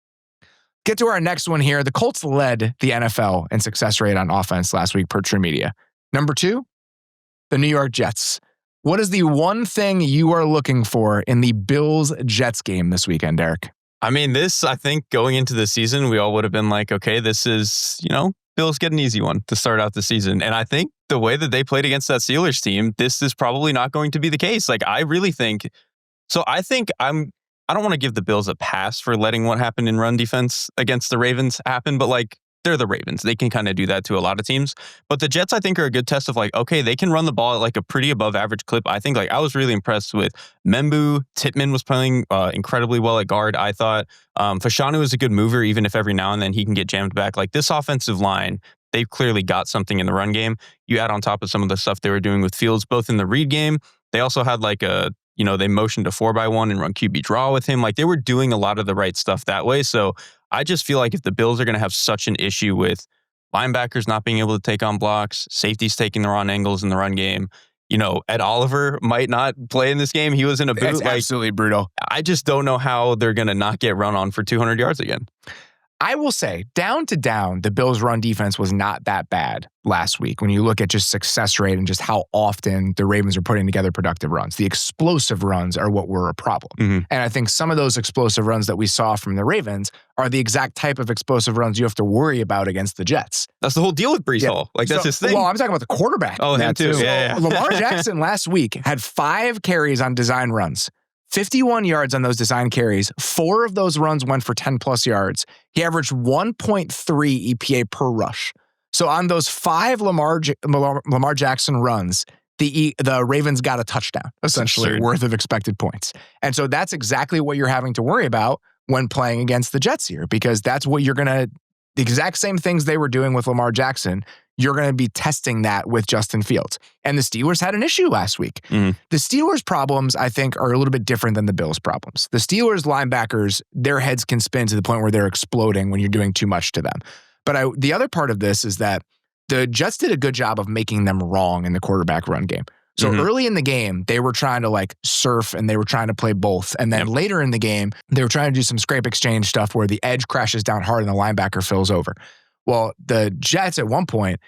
Get to our next one here. The Colts led the NFL in success rate on offense last week per True Media. Number 2, the New York Jets. What is the one thing you are looking for in the Bills-Jets game this weekend, Derrik? I mean, I think going into the season, we all would have been like, okay, this is, Bills get an easy one to start out the season. And I think the way that they played against that Steelers team, this is probably not going to be the case. Like, I really think, I don't want to give the Bills a pass for letting what happened in run defense against the Ravens happen, but like they're the Ravens. They can kind of do that to a lot of teams. But the Jets, I think, are a good test of like, okay, they can run the ball at like a pretty above average clip. I think like I was really impressed with Membu. Tittman was playing incredibly well at guard, I thought. Fashanu is a good mover, even if every now and then he can get jammed back. Like this offensive line, they've clearly got something in the run game. You add on top of some of the stuff they were doing with Fields, both in the read game. They also had like they motioned a 4x1 and run QB draw with him. Like they were doing a lot of the right stuff that way. So I just feel like if the Bills are going to have such an issue with linebackers not being able to take on blocks, safeties taking the wrong angles in the run game, Ed Oliver might not play in this game. He was in a boot. It's absolutely brutal. I just don't know how they're going to not get run on for 200 yards again. I will say, down to down, the Bills' run defense was not that bad last week when you look at just success rate and just how often the Ravens are putting together productive runs. The explosive runs are what were a problem. Mm-hmm. And I think some of those explosive runs that we saw from the Ravens are the exact type of explosive runs you have to worry about against the Jets. That's the whole deal with Breece Hall. Like, that's his thing. Well, I'm talking about the quarterback. Oh, him too. So Yeah. Lamar Jackson last week had 5 carries on design runs. 51 yards on those design carries. 4 of those runs went for 10-plus yards. He averaged 1.3 EPA per rush. So on those 5 Lamar Jackson runs, the Ravens got a touchdown, essentially, worth of expected points. And so that's exactly what you're having to worry about when playing against the Jets here, because that's what you're going to, the exact same things they were doing with Lamar Jackson, you're going to be testing that with Justin Fields. And the Steelers had an issue last week. Mm-hmm. The Steelers' problems, I think, are a little bit different than the Bills' problems. The Steelers' linebackers, their heads can spin to the point where they're exploding when you're doing too much to them. But the other part of this is that the Jets did a good job of making them wrong in the quarterback run game. So early in the game, they were trying to like surf and they were trying to play both. And then later in the game, they were trying to do some scrape exchange stuff where the edge crashes down hard and the linebacker fills over. Well, the Jets at one point,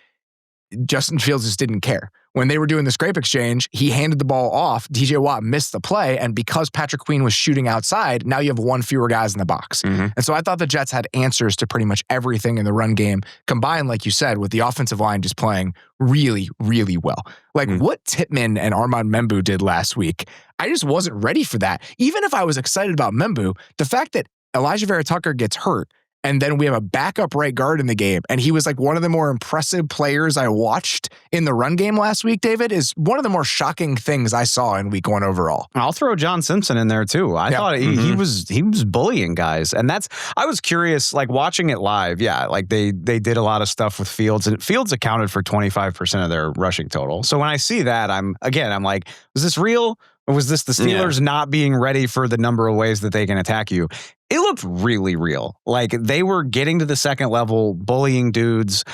Justin Fields just didn't care. When they were doing the scrape exchange, he handed the ball off. TJ Watt missed the play. And because Patrick Queen was shooting outside, now you have 1 fewer guys in the box. And so I thought the Jets had answers to pretty much everything in the run game, combined, like you said, with the offensive line just playing really, really well. Like what Tittman and Armand Membu did last week, I just wasn't ready for that. Even if I was excited about Membu, the fact that Elijah Vera Tucker gets hurt, and then we have a backup right guard in the game. And he was like one of the more impressive players I watched in the run game last week, David, is one of the more shocking things I saw in week 1 overall. I'll throw John Simpson in there too. I thought he was bullying guys. And I was curious, like watching it live. Yeah, like they did a lot of stuff with Fields, and Fields accounted for 25% of their rushing total. So when I see that, I'm like, was this real? Or was this the Steelers not being ready for the number of ways that they can attack you? It looked really real. Like they were getting to the second level, bullying dudes,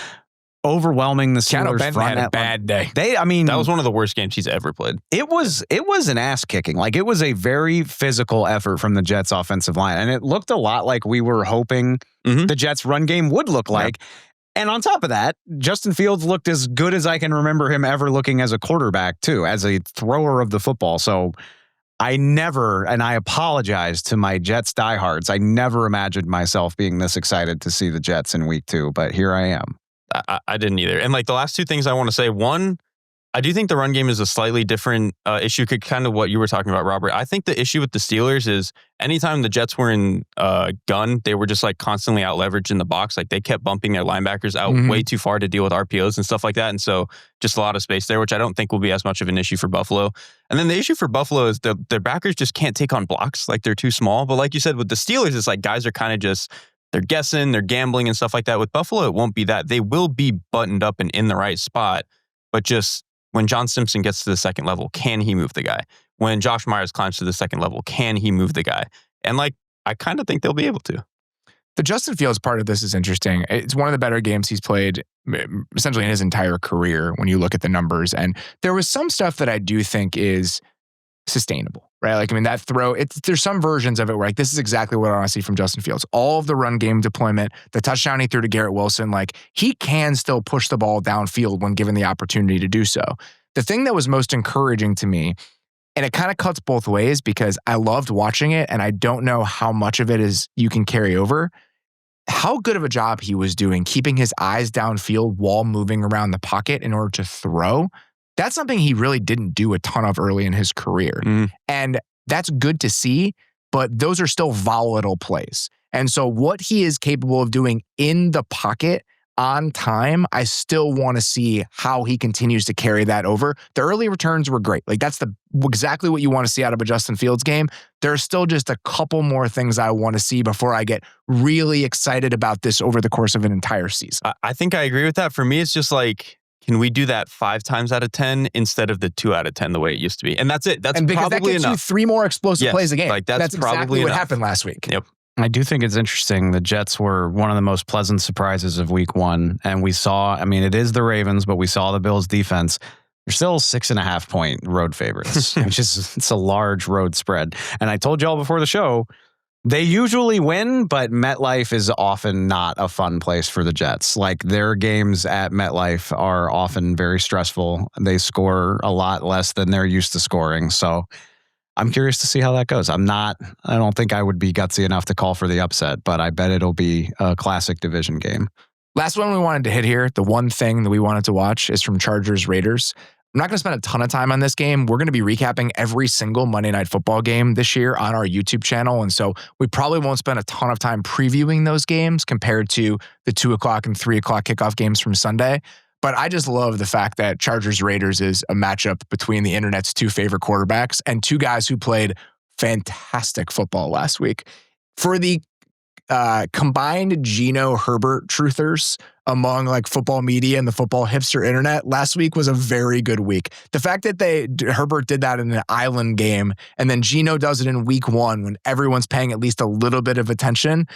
overwhelming the Steelers. Benton had a bad day. That was one of the worst games he's ever played. It was an ass kicking. Like it was a very physical effort from the Jets offensive line. And it looked a lot like we were hoping the Jets run game would look like. And on top of that, Justin Fields looked as good as I can remember him ever looking as a quarterback too, as a thrower of the football. So I never, and I apologize to my Jets diehards, I never imagined myself being this excited to see the Jets in week 2, but here I am. I didn't either. And like the last 2 things I want to say, one, I do think the run game is a slightly different issue, kind of what you were talking about, Robert. I think the issue with the Steelers is anytime the Jets were in gun, they were just like constantly out leveraged in the box. Like they kept bumping their linebackers out way too far to deal with RPOs and stuff like that. And so just a lot of space there, which I don't think will be as much of an issue for Buffalo. And then the issue for Buffalo is their backers just can't take on blocks. Like they're too small. But like you said, with the Steelers, it's like guys are kind of just, they're guessing, they're gambling and stuff like that. With Buffalo, it won't be that. They will be buttoned up and in the right spot, but just when John Simpson gets to the second level, can he move the guy? When Josh Myers climbs to the second level, can he move the guy? And like, I kind of think they'll be able to. The Justin Fields part of this is interesting. It's one of the better games he's played essentially in his entire career when you look at the numbers. And there was some stuff that I do think is sustainable, right? Like, I mean, that throw, there's some versions of it where like, this is exactly what I want to see from Justin Fields. All of the run game deployment, the touchdown he threw to Garrett Wilson, like he can still push the ball downfield when given the opportunity to do so. The thing that was most encouraging to me, and it kind of cuts both ways because I loved watching it and I don't know how much of it is you can carry over, how good of a job he was doing keeping his eyes downfield while moving around the pocket in order to throw. That's something he really didn't do a ton of early in his career. And that's good to see, but those are still volatile plays. And so what he is capable of doing in the pocket on time, I still want to see how he continues to carry that over. The early returns were great. Like that's exactly what you want to see out of a Justin Fields game. There's still just a couple more things I want to see before I get really excited about this over the course of an entire season. I think I agree with that. For me, it's just like, can we do that 5 times out of 10 instead of the 2 out of 10 the way it used to be? And that's it. That's because probably that gets enough. you 3 more explosive plays a game. Like that's probably exactly what enough. happened last week. Yep. I do think it's interesting. The Jets were one of the most pleasant surprises of week 1. And we saw, I mean, it is the Ravens, but we saw the Bills defense. They're still 6.5 point road favorites, which is, it's a large road spread. And I told y'all before the show, they usually win, but MetLife is often not a fun place for the Jets. Like their games at MetLife are often very stressful. They score a lot less than they're used to scoring. So I'm curious to see how that goes. I don't think I would be gutsy enough to call for the upset, but I bet it'll be a classic division game. Last one we wanted to hit here, the one thing that we wanted to watch is from Chargers Raiders. I'm not going to spend a ton of time on this game. We're going to be recapping every single Monday Night Football game this year on our YouTube channel. And so we probably won't spend a ton of time previewing those games compared to the 2 o'clock and 3 o'clock kickoff games from Sunday. But I just love the fact that Chargers Raiders is a matchup between the internet's 2 favorite quarterbacks and 2 guys who played fantastic football last week. For the combined Geno Herbert truthers among like football media and the football hipster internet, last week was a very good week. The fact that Herbert did that in an island game and then Geno does it in week 1 when everyone's paying at least a little bit of attention,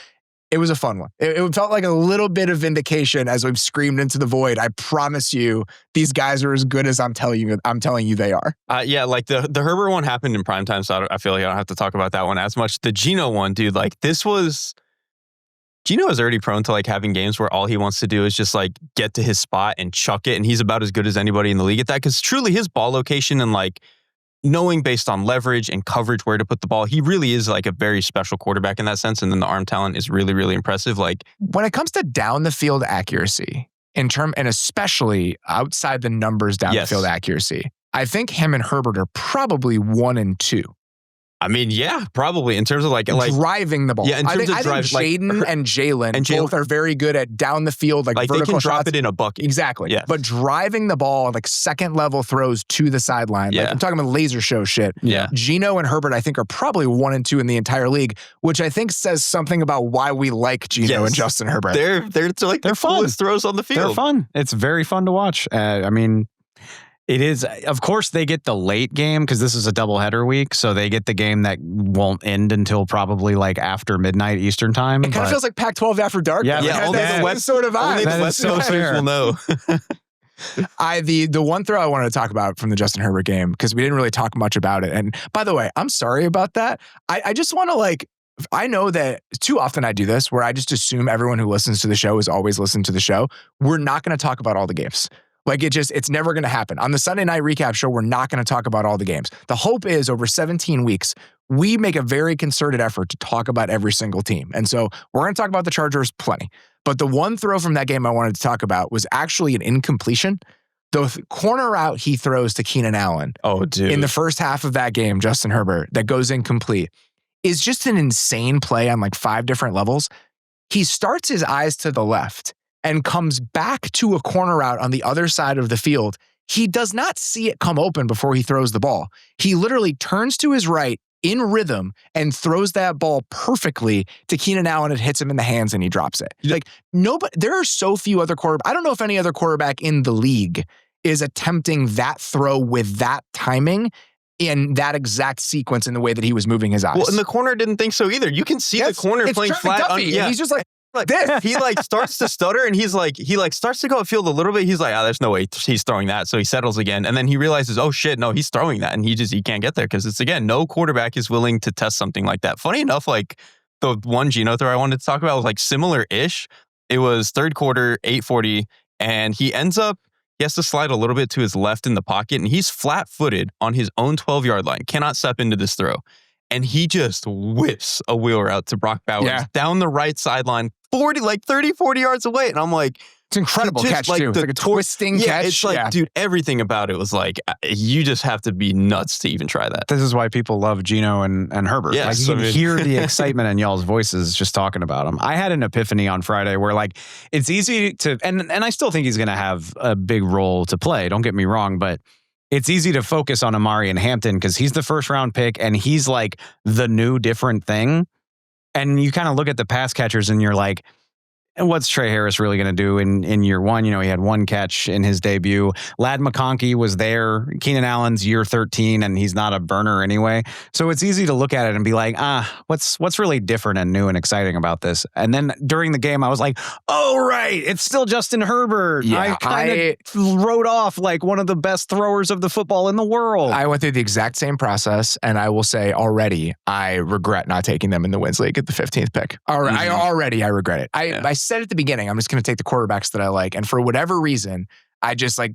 it was a fun one. It felt like a little bit of vindication as we've screamed into the void. I promise you, these guys are as good as I'm telling you they are. Yeah, like the Herbert one happened in primetime, so I feel like I don't have to talk about that one as much. The Geno one, dude, like Geno is already prone to like having games where all he wants to do is just like get to his spot and chuck it, and he's about as good as anybody in the league at that, because truly his ball location and like knowing based on leverage and coverage where to put the ball, he really is like a very special quarterback in that sense. And then the arm talent is really, really impressive. Like when it comes to down the field accuracy, and especially outside the numbers down the field accuracy, I think him and Herbert are probably 1 and 2. I mean, yeah, probably in terms of like driving the ball. Yeah, I think Jaden and Jalen both are very good at down the field, like vertical they can shots. drop it in a bucket. Exactly. Yes. But driving the ball, like second level throws to the sideline. Yeah. Like I'm talking about laser show shit. Yeah. Geno and Herbert, I think, are probably 1 and 2 in the entire league, which I think says something about why we like Geno and Justin Herbert. They're like the coolest throws on the field. They're fun. It's very fun to watch. I mean, it is, of course, they get the late game because this is a doubleheader week. So they get the game that won't end until probably like after midnight Eastern time. It kind of feels like Pac-12 after dark. Yeah, that's the West sort of vibe. Only the West Coasters will know. The one throw I wanted to talk about from the Justin Herbert game, because we didn't really talk much about it. And by the way, I'm sorry about that. I just want to I know that too often I do this where I just assume everyone who listens to the show is always listening to the show. We're not going to talk about all the games. Like it's never going to happen. On the Sunday night recap show, we're not going to talk about all the games. The hope is over 17 weeks, we make a very concerted effort to talk about every single team. And so we're going to talk about the Chargers plenty. But the one throw from that game I wanted to talk about was actually an incompletion. The corner route he throws to Keenan Allen in the first half of that game, Justin Herbert, that goes incomplete, is just an insane play on like 5 different levels. He starts his eyes to the left and comes back to a corner route on the other side of the field. He does not see it come open before he throws the ball. He literally turns to his right in rhythm and throws that ball perfectly to Keenan Allen. It hits him in the hands and he drops it. Like there are so few other quarterbacks. I don't know if any other quarterback in the league is attempting that throw with that timing in that exact sequence in the way that he was moving his eyes. Well, and the corner didn't think so either. You can see the corner playing flat. And he's just like this. He starts to stutter and he starts to go upfield a little bit. He's like, there's no way he's throwing that. So he settles again. And then he realizes, oh shit, no, he's throwing that. And he can't get there because it's, again, no quarterback is willing to test something like that. Funny enough, like the one Geno throw I wanted to talk about was like similar-ish. It was third quarter, 8:40, and he has to slide a little bit to his left in the pocket, and he's flat-footed on his own 12-yard line. Cannot step into this throw. and he just whips a wheel route to Brock Bowers down the right sideline, 30, 40 yards away. And I'm like, it's an incredible catch, too. It's like a twisting catch. It's like, dude, everything about it was like, you just have to be nuts to even try that. This is why people love Geno and Herbert. Yes, like, you can hear the excitement in y'all's voices just talking about them. I had an epiphany on Friday where, like, it's easy to, and I still think he's going to have a big role to play. Don't get me wrong, but it's easy to focus on Amari and Hampton because he's the first round pick and he's like the new different thing. And you kind of look at the pass catchers and you're like, and what's Trey Harris really going to do in year one? You know, he had one catch in his debut. Ladd McConkey was there. Keenan Allen's year 13, and he's not a burner anyway. So it's easy to look at it and be like, what's really different and new and exciting about this? And then during the game, I was like, oh, right, it's still Justin Herbert. Yeah, I kind of wrote off like one of the best throwers of the football in the world. I went through the exact same process, and I will say already, I regret not taking them in the Wins League at the 15th pick. I regret it. I said at the beginning, I'm just going to take the quarterbacks that I like. And for whatever reason, I just I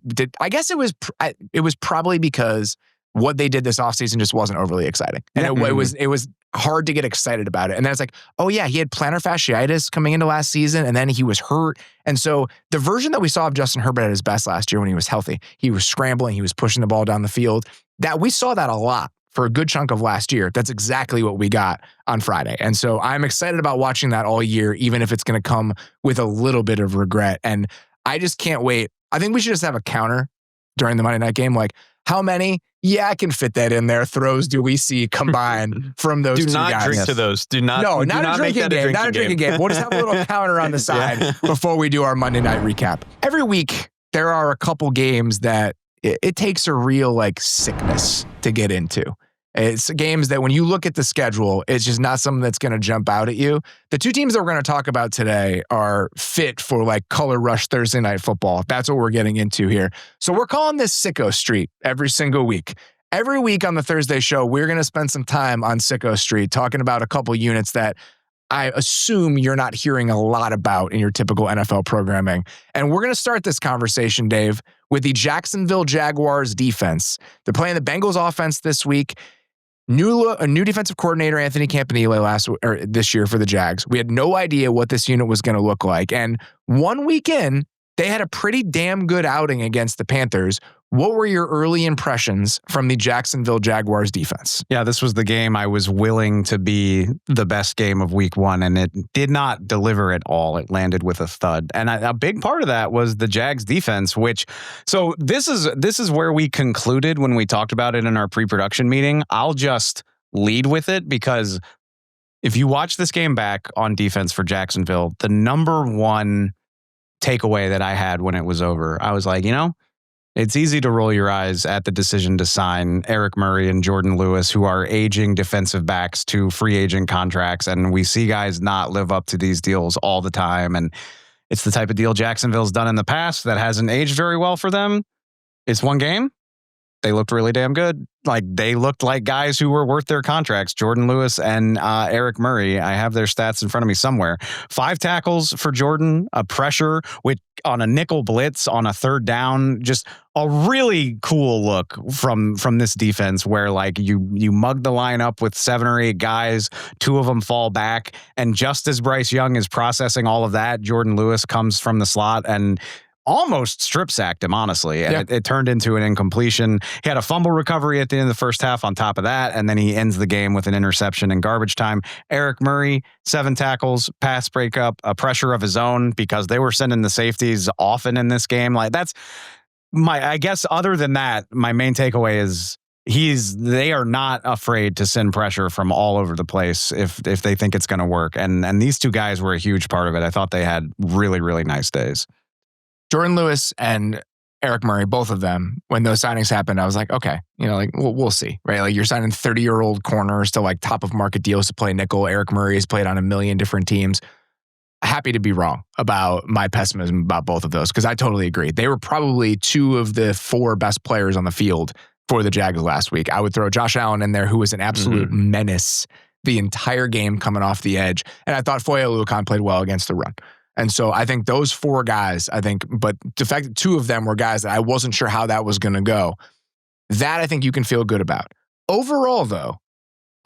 guess it was probably because what they did this offseason just wasn't overly exciting. And it was hard to get excited about it. And then it's like, oh yeah, he had plantar fasciitis coming into last season and then he was hurt. And so the version that we saw of Justin Herbert at his best last year when he was healthy, he was scrambling, he was pushing the ball down the field. That we saw that a lot for a good chunk of last year. That's exactly what we got on Friday. And so I'm excited about watching that all year, even if it's going to come with a little bit of regret. And I just can't wait. I think we should just have a counter during the Monday night game. Like, how many? Yeah, I can fit that in there. Throws do we see combined from those two guys? Do not drink to those. Do not. No, not a drinking game. Not a drinking game. We'll just have a little counter on the side before we do our Monday night recap. Every week, there are a couple games that it takes a real like sickness to get into. It's games that when you look at the schedule, it's just not something that's going to jump out at you. The two teams that we're going to talk about today are fit for like color rush Thursday night football. That's what we're getting into here. So we're calling this Sicko Street every single week. Every week on the Thursday show, we're going to spend some time on Sicko Street talking about a couple units that I assume you're not hearing a lot about in your typical NFL programming. And we're going to start this conversation, Dave, with the Jacksonville Jaguars defense. They're playing the Bengals offense this week. A new defensive coordinator, Anthony Campanile, this year for the Jags. We had no idea what this unit was going to look like. And 1 week in, they had a pretty damn good outing against the Panthers. What were your early impressions from the Jacksonville Jaguars defense? Yeah, this was the game I was willing to be the best game of week one, and it did not deliver at all. It landed with a thud. And a big part of that was the Jags defense, so this is where we concluded when we talked about it in our pre-production meeting. I'll just lead with it because if you watch this game back on defense for Jacksonville, the number one takeaway that I had when it was over, I was like, it's easy to roll your eyes at the decision to sign Eric Murray and Jordan Lewis, who are aging defensive backs to free agent contracts. And we see guys not live up to these deals all the time. And it's the type of deal Jacksonville's done in the past that hasn't aged very well for them. It's one game. They looked really damn good. Like, they looked like guys who were worth their contracts. Jordan Lewis and Eric Murray. I have their stats in front of me somewhere. 5 tackles for Jordan, a pressure on a nickel blitz on a third down. Just a really cool look from this defense where like you mug the line up with 7 or 8 guys, 2 of them fall back. And just as Bryce Young is processing all of that, Jordan Lewis comes from the slot and almost strip sacked him, honestly. And it turned into an incompletion. He had a fumble recovery at the end of the first half on top of that. And then he ends the game with an interception in garbage time. Eric Murray, 7 tackles, pass breakup, a pressure of his own because they were sending the safeties often in this game. Like, that's I guess other than that, my main takeaway is they are not afraid to send pressure from all over the place if they think it's going to work. And these two guys were a huge part of it. I thought they had really, really nice days. Jordan Lewis and Eric Murray, both of them, when those signings happened, I was like, okay, we'll see, right? Like, you're signing 30-year-old corners to like top of market deals to play nickel. Eric Murray has played on a million different teams. Happy to be wrong about my pessimism about both of those because I totally agree. They were probably 2 of the 4 best players on the field for the Jags last week. I would throw Josh Allen in there, who was an absolute menace the entire game coming off the edge. And I thought Foye Oluokun played well against the run. And so I think those 4 guys, but the fact that 2 of them were guys that I wasn't sure how that was going to go, that I think you can feel good about. Overall, though,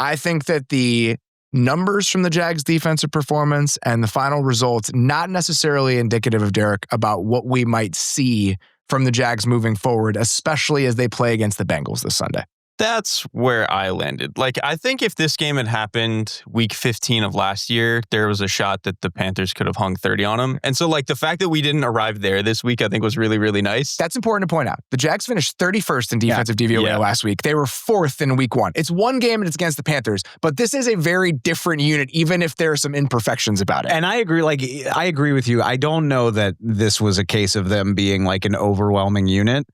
I think that the numbers from the Jags defensive performance and the final results, not necessarily indicative of Derrik about what we might see from the Jags moving forward, especially as they play against the Bengals this Sunday. That's where I landed. Like, I think if this game had happened week 15 of last year, there was a shot that the Panthers could have hung 30 on them. And so, like, the fact that we didn't arrive there this week, I think was really, really nice. That's important to point out. The Jags finished 31st in defensive DVOA last week. They were 4th in week 1. It's one game and it's against the Panthers, but this is a very different unit, even if there are some imperfections about it. And I agree. Like, I agree with you. I don't know that this was a case of them being like an overwhelming unit.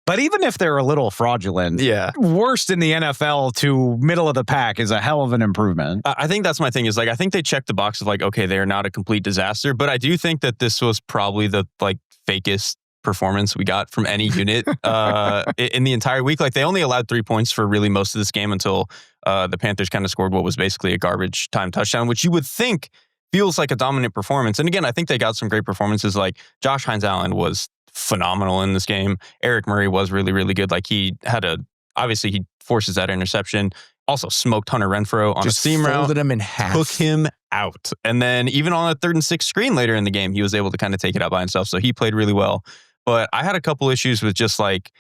But even if they're a little fraudulent, worst in the NFL to middle of the pack is a hell of an improvement. I think that's my thing is, like, I think they checked the box of, like, okay, they're not a complete disaster. But I do think that this was probably the, like, fakest performance we got from any unit in the entire week. Like, they only allowed 3 points for really most of this game until the Panthers kind of scored what was basically a garbage time touchdown, which you would think feels like a dominant performance. And again, I think they got some great performances. Like, Josh Hines-Allen was phenomenal in this game. Eric Murray was really, really good. Like, he forces that interception. Also smoked Hunter Renfrow on just a seam route. Folded him in half. Took him out. And then even on a 3rd and 6 screen later in the game, he was able to kind of take it out by himself. So he played really well. But I had a couple issues with just, like,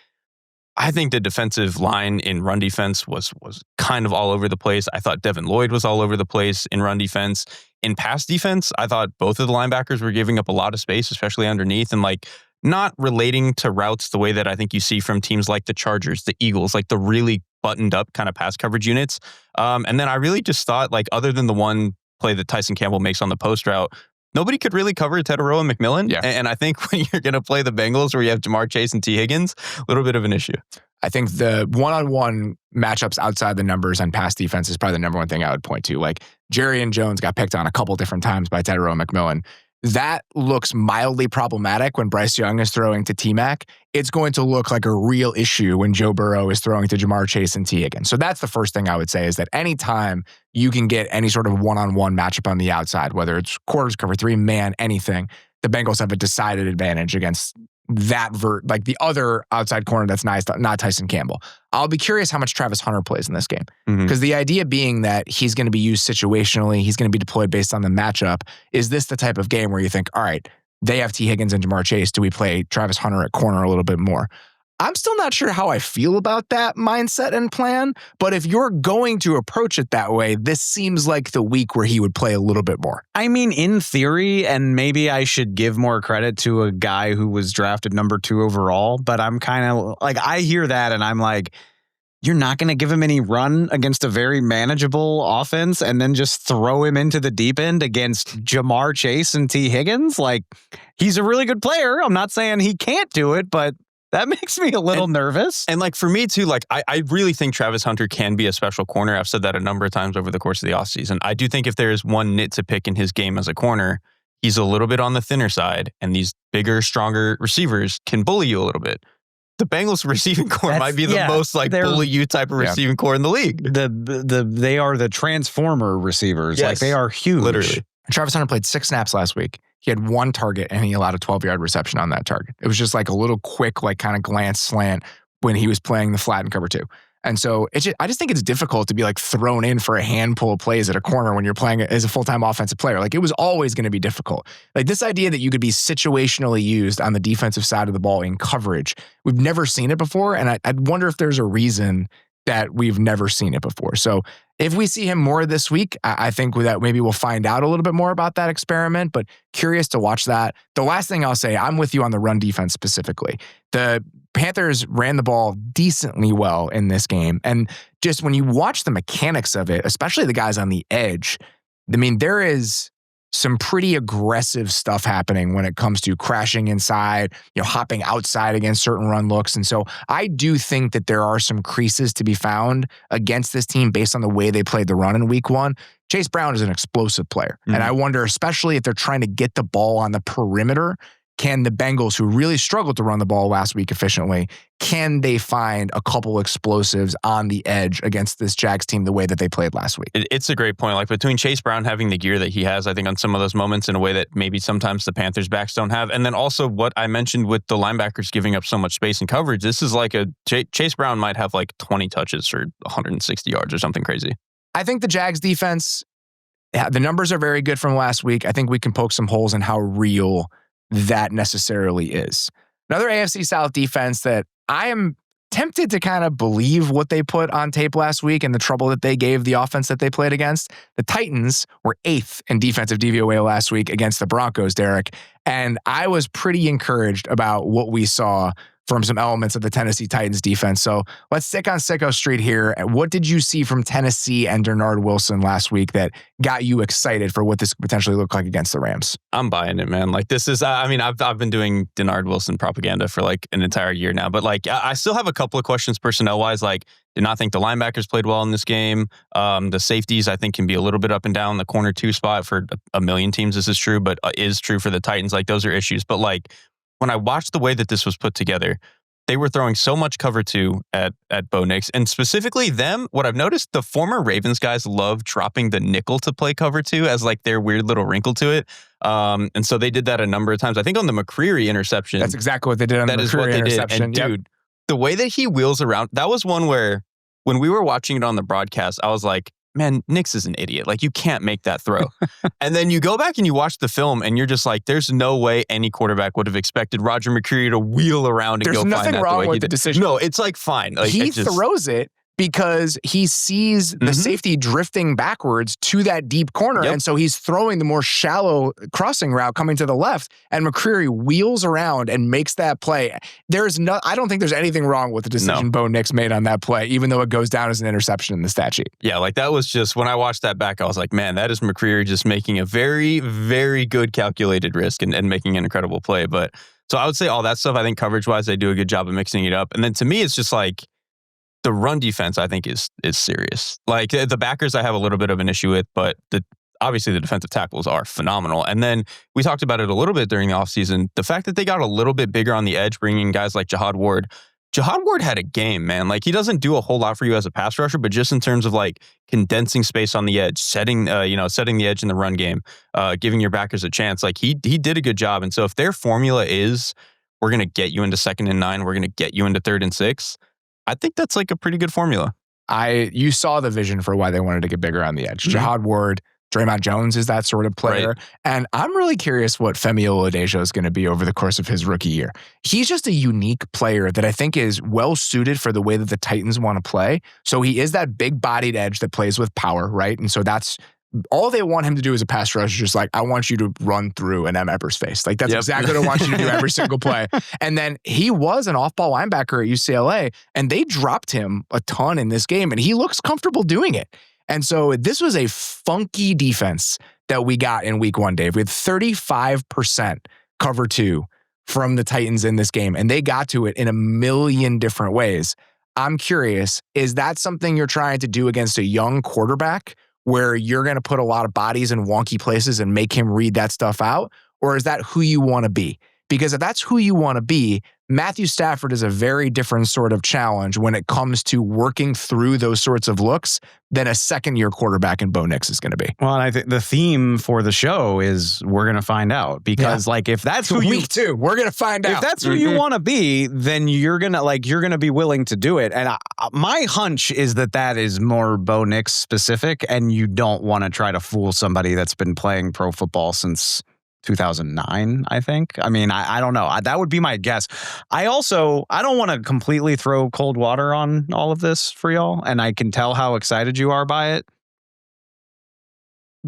I think the defensive line in run defense was kind of all over the place. I thought Devin Lloyd was all over the place in run defense. In pass defense, I thought both of the linebackers were giving up a lot of space, especially underneath, and, like, not relating to routes the way that I think you see from teams like the Chargers, the Eagles, like the really buttoned up kind of pass coverage units. And then I really just thought, like, other than the one play that Tyson Campbell makes on the post route, nobody could really cover Teterow and McMillan. Yeah. And I think when you're going to play the Bengals where you have Jamar Chase and T. Higgins, a little bit of an issue. I think the one-on-one matchups outside the numbers on pass defense is probably the number one thing I would point to. Like, Jerry and Jones got picked on a couple different times by Teterow and McMillan. That looks mildly problematic when Bryce Young is throwing to T-Mac. It's going to look like a real issue when Joe Burrow is throwing to Jamar Chase and T. Higgins. So that's the first thing I would say, is that anytime you can get any sort of one-on-one matchup on the outside, whether it's quarters, cover 3, man, anything, the Bengals have a decided advantage against that like the other outside corner that's not Tyson Campbell. I'll be curious how much Travis Hunter plays in this game, because the idea being that he's going to be used situationally, he's going to be deployed based on the matchup. Is this the type of game where you think, all right, they have T. Higgins and Jamar Chase, do we play Travis Hunter at corner a little bit more? I'm still not sure how I feel about that mindset and plan, but if you're going to approach it that way, this seems like the week where he would play a little bit more. I mean, in theory, and maybe I should give more credit to a guy who was drafted number 2 overall, but I'm kind of like, I hear that and I'm like, you're not going to give him any run against a very manageable offense and then just throw him into the deep end against Jamar Chase and T. Higgins? Like, he's a really good player. I'm not saying he can't do it, but that makes me a little nervous. And, like, for me too, like, I really think Travis Hunter can be a special corner. I've said that a number of times over the course of the offseason. I do think if there's one nit to pick in his game as a corner, he's a little bit on the thinner side, and these bigger, stronger receivers can bully you a little bit. The Bengals receiving core might be the most, like, bully you type of receiving core in the league. They are the transformer receivers. Yes, like, they are huge. Literally. Travis Hunter played 6 snaps last week. He had 1 target and he allowed a 12-yard reception on that target. It was just like a little quick, like, kind of glance slant when he was playing the flat and cover 2. And so I just think it's difficult to be, like, thrown in for a handful of plays at a corner when you're playing as a full-time offensive player. Like, it was always going to be difficult. Like, this idea that you could be situationally used on the defensive side of the ball in coverage, we've never seen it before. And I wonder if there's a reason that we've never seen it before. So if we see him more this week, I think that maybe we'll find out a little bit more about that experiment, but curious to watch that. The last thing I'll say, I'm with you on the run defense specifically. The Panthers ran the ball decently well in this game. And just when you watch the mechanics of it, especially the guys on the edge, I mean, there is some pretty aggressive stuff happening when it comes to crashing inside, hopping outside against certain run looks. And so I do think that there are some creases to be found against this team based on the way they played the run in week 1. Chase Brown is an explosive player. And I wonder, especially if they're trying to get the ball on the perimeter, can the Bengals, who really struggled to run the ball last week efficiently, can they find a couple explosives on the edge against this Jags team the way that they played last week? It's a great point. Like, between Chase Brown having the gear that he has, I think on some of those moments in a way that maybe sometimes the Panthers backs don't have. And then also what I mentioned with the linebackers giving up so much space and coverage, this is like Chase Brown might have like 20 touches for 160 yards or something crazy. I think the Jags defense, the numbers are very good from last week. I think we can poke some holes in how real that necessarily is. Another AFC South defense that I am tempted to kind of believe what they put on tape last week and the trouble that they gave the offense that they played against. The Titans were 8th in defensive DVOA last week against the Broncos, Derrik. And I was pretty encouraged about what we saw from some elements of the Tennessee Titans defense. So let's stick on Sicko Street here. What did you see from Tennessee and Denard Wilson last week that got you excited for what this could potentially look like against the Rams? I'm buying it, man. Like this is, I mean, I've been doing Denard Wilson propaganda for like an entire year now, but like I still have a couple of questions personnel wise. Like, did not think the linebackers played well in this game. The safeties, I think, can be a little bit up and down. The corner 2 spot for a million teams, this is true, but is true for the Titans. Like those are issues. But like when I watched the way that this was put together, they were throwing so much cover 2 at Bo Nix. And specifically them, what I've noticed, the former Ravens guys love dropping the nickel to play cover 2 as like their weird little wrinkle to it. And so they did that a number of times. I think on the McCreary interception. That's exactly what they did on the McCreary interception. And dude, the way that he wheels around, that was one where when we were watching it on the broadcast, I was like, man, Nix is an idiot. Like, you can't make that throw. And then you go back and you watch the film and you're just like, there's no way any quarterback would have expected Roger McCreary to wheel around and go find that. There's nothing wrong with the decision. No, it's like fine. Like, he throws it because he sees the safety drifting backwards to that deep corner. Yep. And so he's throwing the more shallow crossing route coming to the left, and McCreary wheels around and makes that play. I don't think there's anything wrong with the decision Bo Nix made on that play, even though it goes down as an interception in the stat sheet. Yeah, like that was just, when I watched that back, I was like, man, that is McCreary just making a very, very good calculated risk and making an incredible play. But so I would say all that stuff, I think coverage-wise, they do a good job of mixing it up. And then to me, it's just like, the run defense, I think, is serious. Like the backers, I have a little bit of an issue with, but obviously the defensive tackles are phenomenal. And then we talked about it a little bit during the offseason. The fact that they got a little bit bigger on the edge, bringing guys like Jihad Ward. Jihad Ward had a game, man. Like he doesn't do a whole lot for you as a pass rusher, but just in terms of like condensing space on the edge, setting the edge in the run game, giving your backers a chance. Like he did a good job. And so if their formula is, we're going to get you into 2nd and 9, we're going to get you into 3rd and 6. I think that's like a pretty good formula. You saw the vision for why they wanted to get bigger on the edge. Mm-hmm. Jihad Ward, Draymond Jones is that sort of player. Right. And I'm really curious what Femi Oladejo is going to be over the course of his rookie year. He's just a unique player that I think is well suited for the way that the Titans want to play. So he is that big bodied edge that plays with power, right? And so that's all they want him to do as a pass rush is just like, I want you to run through an M. Epper's face. Like, that's exactly what I want you to do every single play. And then he was an off-ball linebacker at UCLA, and they dropped him a ton in this game, and he looks comfortable doing it. And so this was a funky defense that we got in week 1, Dave. We had 35% cover 2 from the Titans in this game, and they got to it in a million different ways. I'm curious, is that something you're trying to do against a young quarterback where you're going to put a lot of bodies in wonky places and make him read that stuff out? Or is that who you want to be? Because if that's who you want to be, Matthew Stafford is a very different sort of challenge when it comes to working through those sorts of looks than a second-year quarterback in Bo Nix is going to be. Well, and I think the theme for the show is we're going to find out. Because like if that's who week 2, we're going to find out. If that's who you want to be, then you're going to be willing to do it. And my hunch is that is more Bo Nix specific, and you don't want to try to fool somebody that's been playing pro football since 2009, I think. I mean, I don't know. That would be my guess. I don't want to completely throw cold water on all of this for y'all, and I can tell how excited you are by it.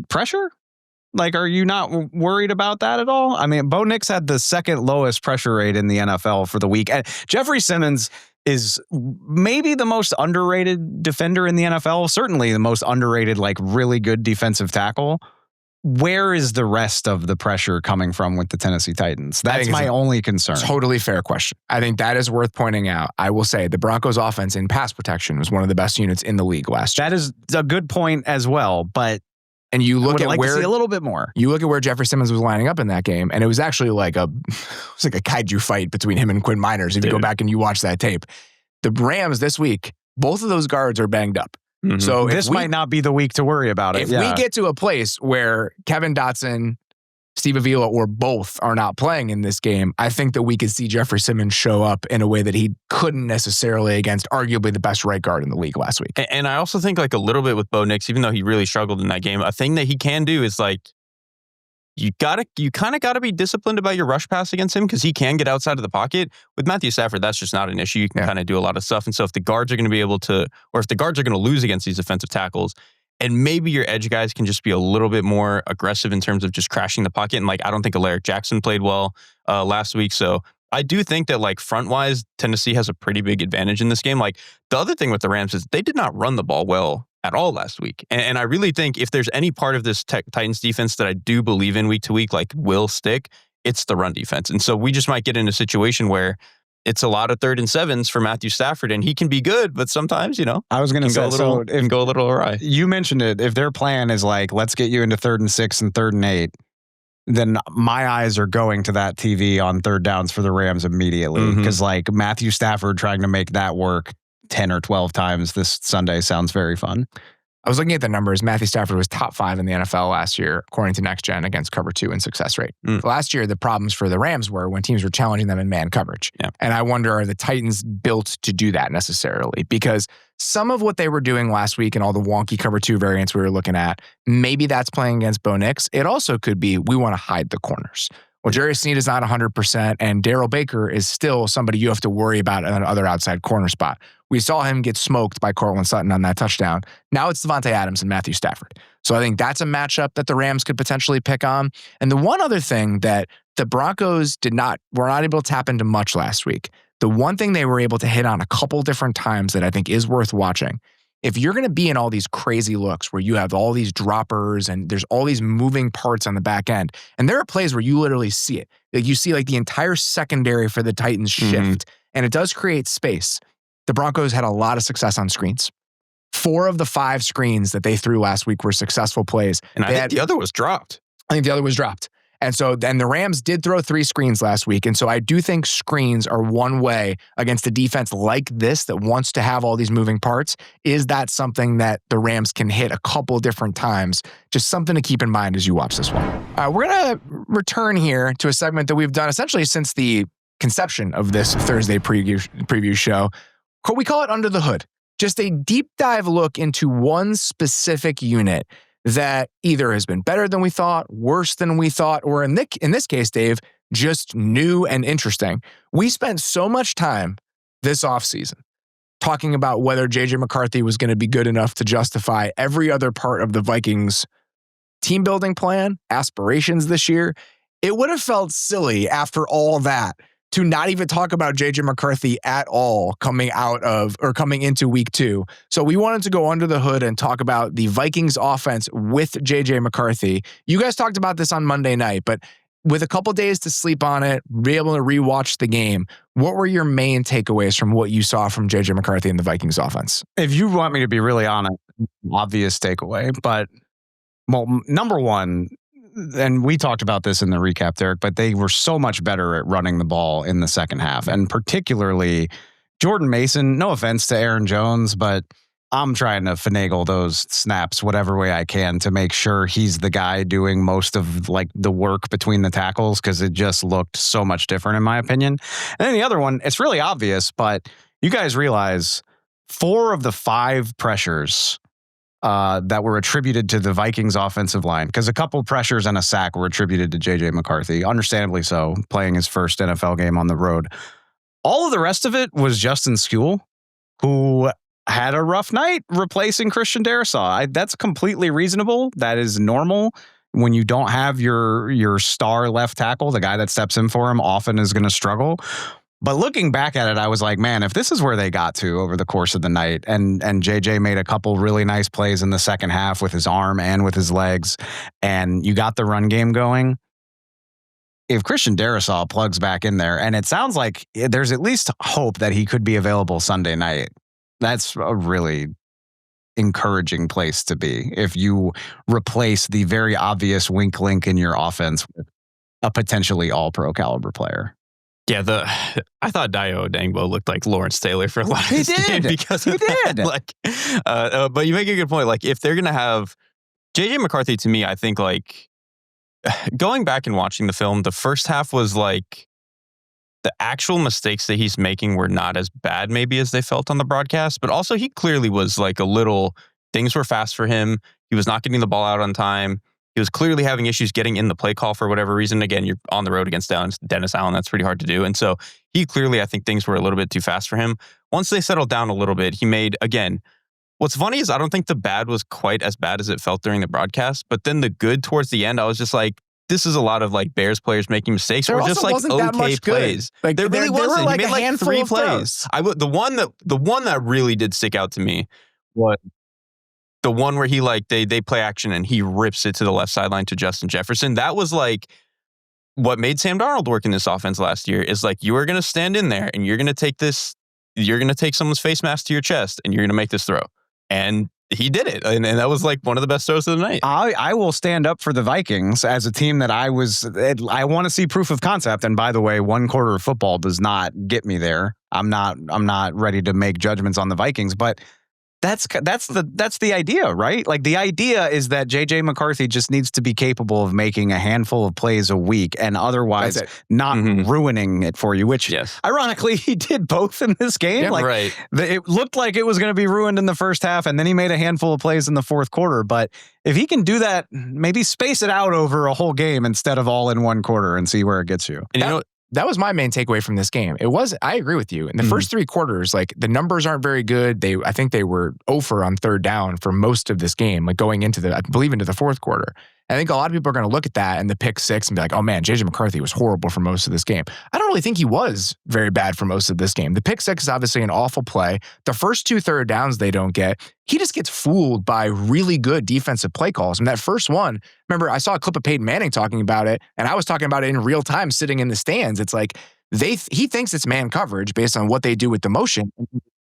Pressure? Like, are you not worried about that at all? I mean, Bo Nix had the 2nd lowest pressure rate in the NFL for the week. And Jeffrey Simmons is maybe the most underrated defender in the NFL, certainly the most underrated, like, really good defensive tackle. Where is the rest of the pressure coming from with the Tennessee Titans? That's my only concern. Totally fair question. I think that is worth pointing out. I will say the Broncos offense in pass protection was one of the best units in the league last year. That is a good point as well, but and you look at where to see a little bit more. You look at where Jeffrey Simmons was lining up in that game, and it was actually like a kaiju fight between him and Quinn Miners. If you go back and you watch that tape, the Rams this week, both of those guards are banged up. Mm-hmm. So this might not be the week to worry about it. If we get to a place where Kevin Dotson, Steve Avila or both are not playing in this game, I think that we could see Jeffrey Simmons show up in a way that he couldn't necessarily against arguably the best right guard in the league last week. And I also think like a little bit with Bo Nix, even though he really struggled in that game, a thing that he can do is like, you kind of gotta be disciplined about your rush pass against him because he can get outside of the pocket. With Matthew Stafford, that's just not an issue. You can kind of do a lot of stuff. And so if the guards are going to be able to, or if the guards are going to lose against these defensive tackles, and maybe your edge guys can just be a little bit more aggressive in terms of just crashing the pocket. And like, I don't think Alaric Jackson played well last week. So I do think that like front-wise, Tennessee has a pretty big advantage in this game. Like the other thing with the Rams is they did not run the ball well at all last week. And I really think if there's any part of this Titans defense that I do believe in week to week, like will stick, it's the run defense. And so we just might get in a situation where it's a lot of 3rd and 7s for Matthew Stafford, and he can be good, but sometimes, I was going to say, go a little awry. You mentioned it. If their plan is like, let's get you into 3rd and 6 and 3rd and 8, then my eyes are going to that TV on 3rd downs for the Rams immediately. Because like Matthew Stafford trying to make that work 10 or 12 times this Sunday sounds very fun. I was looking at the numbers. Matthew Stafford was top 5 in the NFL last year, according to Next Gen, against cover 2 in success rate. Last year, the problems for the Rams were when teams were challenging them in man coverage. Yeah. And I wonder, are the Titans built to do that necessarily? Because some of what they were doing last week and all the wonky cover 2 variants we were looking at, maybe that's playing against Bo Nix. It also could be we want to hide the corners. Well, Jarius Sneed is not 100%, and Darrell Baker is still somebody you have to worry about at another outside corner spot. We saw him get smoked by Cortland Sutton on that touchdown. Now it's Devontae Adams and Matthew Stafford. So I think that's a matchup that the Rams could potentially pick on. And the one other thing that the Broncos were not able to tap into much last week, the one thing they were able to hit on a couple different times that I think is worth watching, if you're going to be in all these crazy looks where you have all these droppers and there's all these moving parts on the back end, and there are plays where you literally see it. Like you see like the entire secondary for the Titans shift, and it does create space. The Broncos had a lot of success on screens. 4 of the 5 screens that they threw last week were successful plays. And I think the other was dropped. I think the other was dropped. And so then the Rams did throw 3 screens last week. And so I do think screens are one way against a defense like this that wants to have all these moving parts. Is that something that the Rams can hit a couple different times? Just something to keep in mind as you watch this one. We're going to return here to a segment that we've done essentially since the conception of this Thursday preview show. We call it Under the Hood. Just a deep dive look into one specific unit that either has been better than we thought, worse than we thought, or in this case, Dave, just new and interesting. We spent so much time this offseason talking about whether J.J. McCarthy was going to be good enough to justify every other part of the Vikings team building plan, aspirations this year. It would have felt silly after all that to not even talk about J.J. McCarthy at all coming into week 2. So we wanted to go under the hood and talk about the Vikings offense with J.J. McCarthy. You guys talked about this on Monday night, but with a couple days to sleep on it, be able to rewatch the game, what were your main takeaways from what you saw from J.J. McCarthy and the Vikings offense? If you want me to be really honest, obvious takeaway, but well, number one, and we talked about this in the recap, Derrik, but they were so much better at running the ball in the second half. And particularly Jordan Mason, no offense to Aaron Jones, but I'm trying to finagle those snaps whatever way I can to make sure he's the guy doing most of like the work between the tackles, because it just looked so much different in my opinion. And then the other one, it's really obvious, but you guys realize 4 of the 5 pressures that were attributed to the Vikings offensive line, because a couple pressures and a sack were attributed to J.J. McCarthy, understandably so, playing his first NFL game on the road. All of the rest of it was Justin Skule, who had a rough night replacing Christian Darrisaw. That's completely reasonable. That is normal. When you don't have your star left tackle, the guy that steps in for him often is going to struggle. But looking back at it, I was like, man, if this is where they got to over the course of the night, and JJ made a couple really nice plays in the second half with his arm and with his legs, and you got the run game going, if Christian Darrisaw plugs back in there, and it sounds like there's at least hope that he could be available Sunday night, that's a really encouraging place to be. If you replace the very obvious weak link in your offense with a potentially all-pro caliber player. Yeah, I thought Dayo Odangbo looked like Lawrence Taylor for a lot of this game because of that. Like, but you make a good point. Like, if they're gonna have JJ McCarthy, to me, I think like going back and watching the film, the first half was like the actual mistakes that he's making were not as bad maybe as they felt on the broadcast, but also he clearly was like things were fast for him. He was not getting the ball out on time. He was clearly having issues getting in the play call for whatever reason. Again, you're on the road against Dennis Allen. That's pretty hard to do. And so he clearly, I think things were a little bit too fast for him. Once they settled down a little bit, he made, again, what's funny is I don't think the bad was quite as bad as it felt during the broadcast, but then the good towards the end, I was just like, this is a lot of like Bears players making mistakes or just like okay plays. Like there really wasn't. Like he made like 3 plays. The one that really did stick out to me was the one where he like they play action and he rips it to the left sideline to Justin Jefferson. That was like what made Sam Darnold work in this offense last year is like you are going to stand in there and you're going to take someone's face mask to your chest and you're going to make this throw. And he did it. And that was like one of the best throws of the night. I will stand up for the Vikings as a team that I want to see proof of concept. And by the way, one quarter of football does not get me there. I'm not ready to make judgments on the Vikings, but that's the idea, right? Like the idea is that JJ McCarthy just needs to be capable of making a handful of plays a week and otherwise not ruining it for you, which ironically he did both in this game. Yeah, like right. It looked like it was going to be ruined in the first half and then he made a handful of plays in the fourth quarter. But if he can do that, maybe space it out over a whole game instead of all in one quarter and see where it gets you. And that was my main takeaway from this game. I agree with you. In the first 3 quarters, like the numbers aren't very good. I think they were 0 for on third down for most of this game, like going into the fourth quarter. I think a lot of people are going to look at that and the pick 6 and be like, oh man, JJ McCarthy was horrible for most of this game. I don't really think he was very bad for most of this game. The pick 6 is obviously an awful play. The first 2 third downs they don't get, he just gets fooled by really good defensive play calls. And that first one, remember, I saw a clip of Peyton Manning talking about it, and I was talking about it in real time sitting in the stands. It's like, he thinks it's man coverage based on what they do with the motion.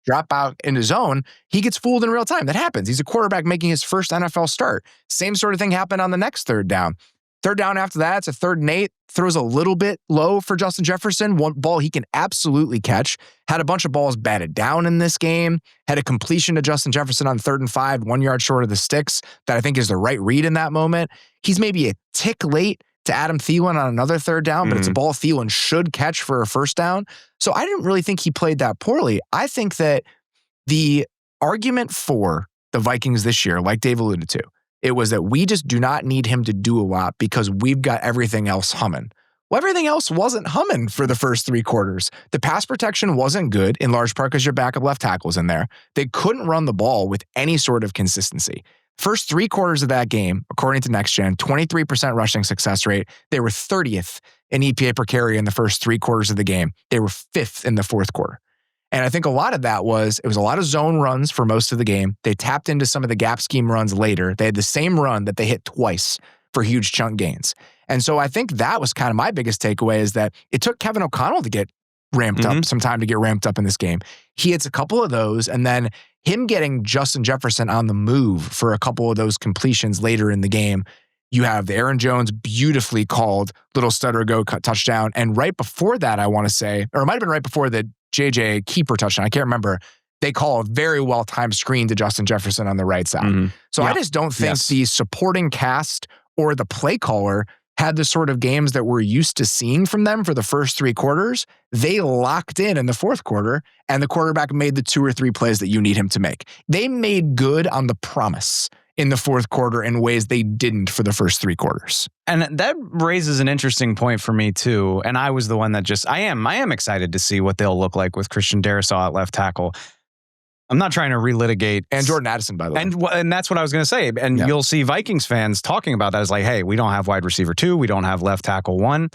Drop out in his zone, he gets fooled in real time. That happens. He's a quarterback making his first NFL start. Same sort of thing happened on the next third down. Third down after that, it's a 3rd and 8. Throws a little bit low for Justin Jefferson. One ball he can absolutely catch. Had a bunch of balls batted down in this game. Had a completion to Justin Jefferson on 3rd and 5, 1 yard short of the sticks. That I think is the right read in that moment. He's maybe a tick late to Adam Thielen on another third down, but it's a ball Thielen should catch for a first down. So I didn't really think he played that poorly. I think that the argument for the Vikings this year, like Dave alluded to, it was that we just do not need him to do a lot because we've got everything else humming. Well, everything else wasn't humming for the first 3 quarters. The pass protection wasn't good, in large part because your backup left tackle's in there. They couldn't run the ball with any sort of consistency. First 3 quarters of that game, according to NextGen, 23% rushing success rate. They were 30th in EPA per carry in the first 3 quarters of the game. They were 5th in the fourth quarter. And I think a lot of that was a lot of zone runs for most of the game. They tapped into some of the gap scheme runs later. They had the same run that they hit twice for huge chunk gains. And so I think that was kind of my biggest takeaway is that it took Kevin O'Connell to get ramped up, some time to get ramped up in this game. He hits a couple of those, and then him getting Justin Jefferson on the move for a couple of those completions later in the game. You have the Aaron Jones beautifully called little stutter go touchdown. And right before that, I want to say, or it might have been right before the JJ keeper touchdown, I can't remember, they call a very well-timed screen to Justin Jefferson on the right side. So I just don't think the supporting cast or the play caller had the sort of games that we're used to seeing from them for the first 3 quarters. They locked in the fourth quarter, and the quarterback made the 2 or 3 plays that you need him to make. They made good on the promise in the fourth quarter in ways they didn't for the first 3 quarters. And that raises an interesting point for me too. And I was the one that I am excited to see what they'll look like with Christian Darrisaw at left tackle. I'm not trying to relitigate. And Jordan Addison, by the way. And that's what I was going to say. And you'll see Vikings fans talking about that as like, hey, we don't have wide receiver 2. We don't have left tackle 1.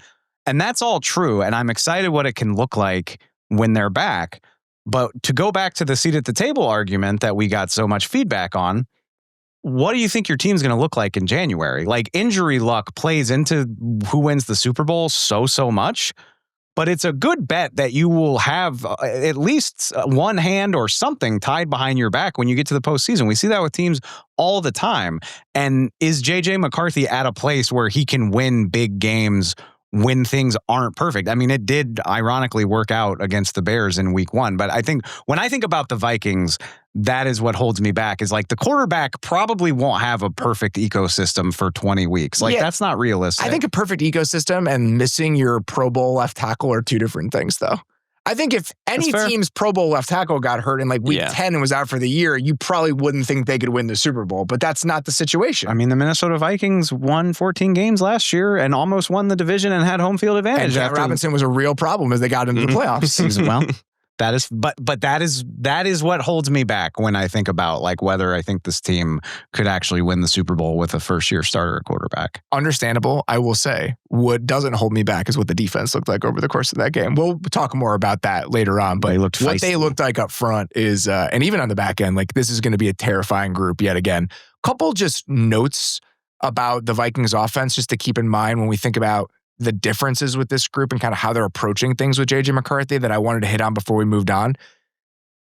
And that's all true. And I'm excited what it can look like when they're back. But to go back to the seat at the table argument that we got so much feedback on, what do you think your team's going to look like in January? Like injury luck plays into who wins the Super Bowl so much. But it's a good bet that you will have at least one hand or something tied behind your back when you get to the postseason. We see that with teams all the time. And is JJ McCarthy at a place where he can win big games when things aren't perfect. I mean, it did ironically work out against the Bears in week 1. But I think when I think about the Vikings, that is what holds me back, is like the quarterback probably won't have a perfect ecosystem for 20 weeks. Like, that's not realistic. I think a perfect ecosystem and missing your Pro Bowl left tackle are two different things, though. I think if any team's Pro Bowl left tackle got hurt in like week 10 and was out for the year, you probably wouldn't think they could win the Super Bowl, but that's not the situation. I mean, the Minnesota Vikings won 14 games last year and almost won the division and had home field advantage. And Robinson was a real problem as they got into the playoffs. Well, that is, but that is what holds me back when I think about like whether I think this team could actually win the Super Bowl with a first-year starter at quarterback. Understandable. I will say what doesn't hold me back is what the defense looked like over the course of that game. We'll talk more about that later on, but what they looked like up front is, and even on the back end, like this is going to be a terrifying group yet again. Couple just notes about the Vikings offense just to keep in mind when we think about the differences with this group and kind of how they're approaching things with JJ McCarthy that I wanted to hit on before we moved on.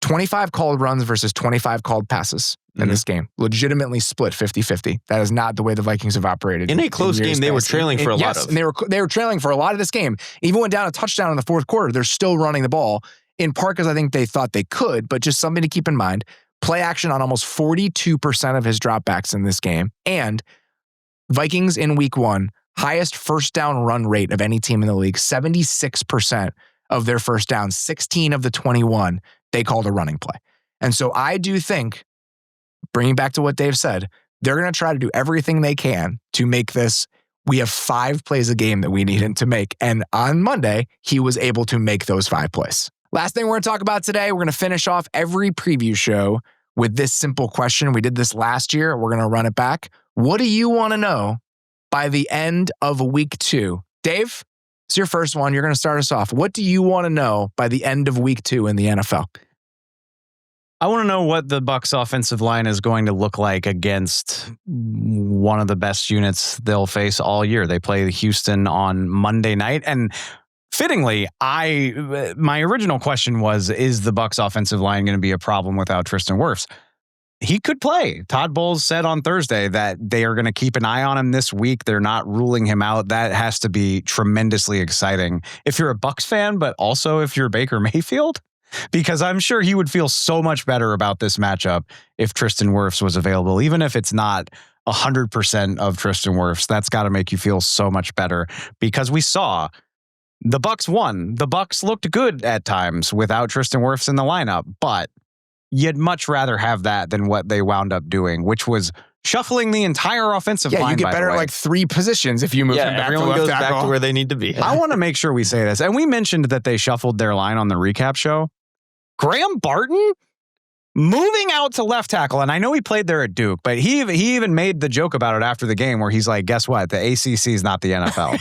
25 called runs versus 25 called passes in this game. Legitimately split 50-50. That is not the way the Vikings have operated. In a close game, they were trailing for a lot of. And they were trailing for a lot of this game. Even went down a touchdown in the fourth quarter. They're still running the ball, in part because I think they thought they could, but just something to keep in mind. Play action on almost 42% of his dropbacks in this game. And Vikings in week 1, highest first down run rate of any team in the league. 76% of their first downs, 16 of the 21, they called a running play. And so I do think, bringing back to what Dave said, they're going to try to do everything they can to make this. We have 5 plays a game that we need him to make. And on Monday, he was able to make those 5 plays. Last thing we're going to talk about today, we're going to finish off every preview show with this simple question. We did this last year. We're going to run it back. What do you want to know by the end of week 2? Dave, it's your first one. You're going to start us off. What do you want to know by the end of week 2 in the NFL? I want to know what the Bucs offensive line is going to look like against one of the best units they'll face all year. They play Houston on Monday night. And fittingly, my original question was, is the Bucs offensive line going to be a problem without Tristan Wirfs? He could play. Todd Bowles said on Thursday that they are going to keep an eye on him this week. They're not ruling him out. That has to be tremendously exciting if you're a Bucs fan, but also if you're Baker Mayfield, because I'm sure he would feel so much better about this matchup if Tristan Wirfs was available, even if it's not 100% of Tristan Wirfs. That's got to make you feel so much better, because we saw the Bucs won. The Bucs looked good at times without Tristan Wirfs in the lineup, but you'd much rather have that than what they wound up doing, which was shuffling the entire offensive line. Yeah, you get better at like 3 positions if you move them back everyone to left goes tackle. back to where they need to be. I want to make sure we say this. And we mentioned that they shuffled their line on the recap show. Graham Barton moving out to left tackle. And I know he played there at Duke, but he even made the joke about it after the game where he's like, guess what? The ACC is not the NFL.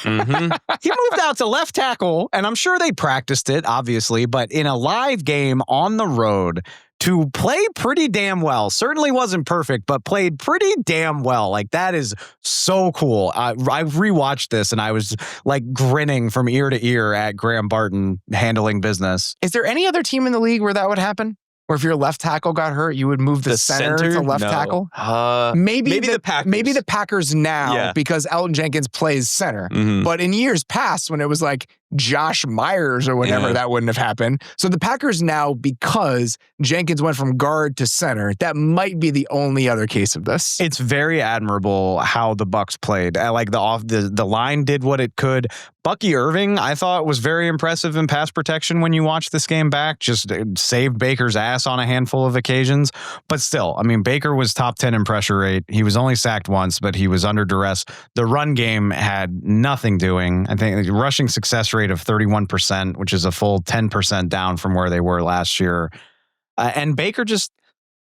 He moved out to left tackle, and I'm sure they practiced it, obviously, but in a live game on the road to play pretty damn well. Certainly wasn't perfect, but played pretty damn well. Like, that is so cool. I rewatched this and I was like grinning from ear to ear at Graham Barton handling business. Is there any other team in the league where that would happen? Or if your left tackle got hurt, you would move the center to left tackle? Maybe the Packers. Maybe the Packers now because Elton Jenkins plays center. But in years past, when it was like Josh Myers or whatever, that wouldn't have happened. So the Packers now, because Jenkins went from guard to center, that might be the only other case of this. It's very admirable how the Bucs played. Like the line did what it could. Bucky Irving, I thought, was very impressive in pass protection when you watch this game back. Just saved Baker's ass on a handful of occasions. But still, I mean, Baker was top 10 in pressure rate. He was only sacked once, but he was under duress. The run game had nothing doing. I think the rushing success rate of 31%, which is a full 10% down from where they were last year. And Baker just,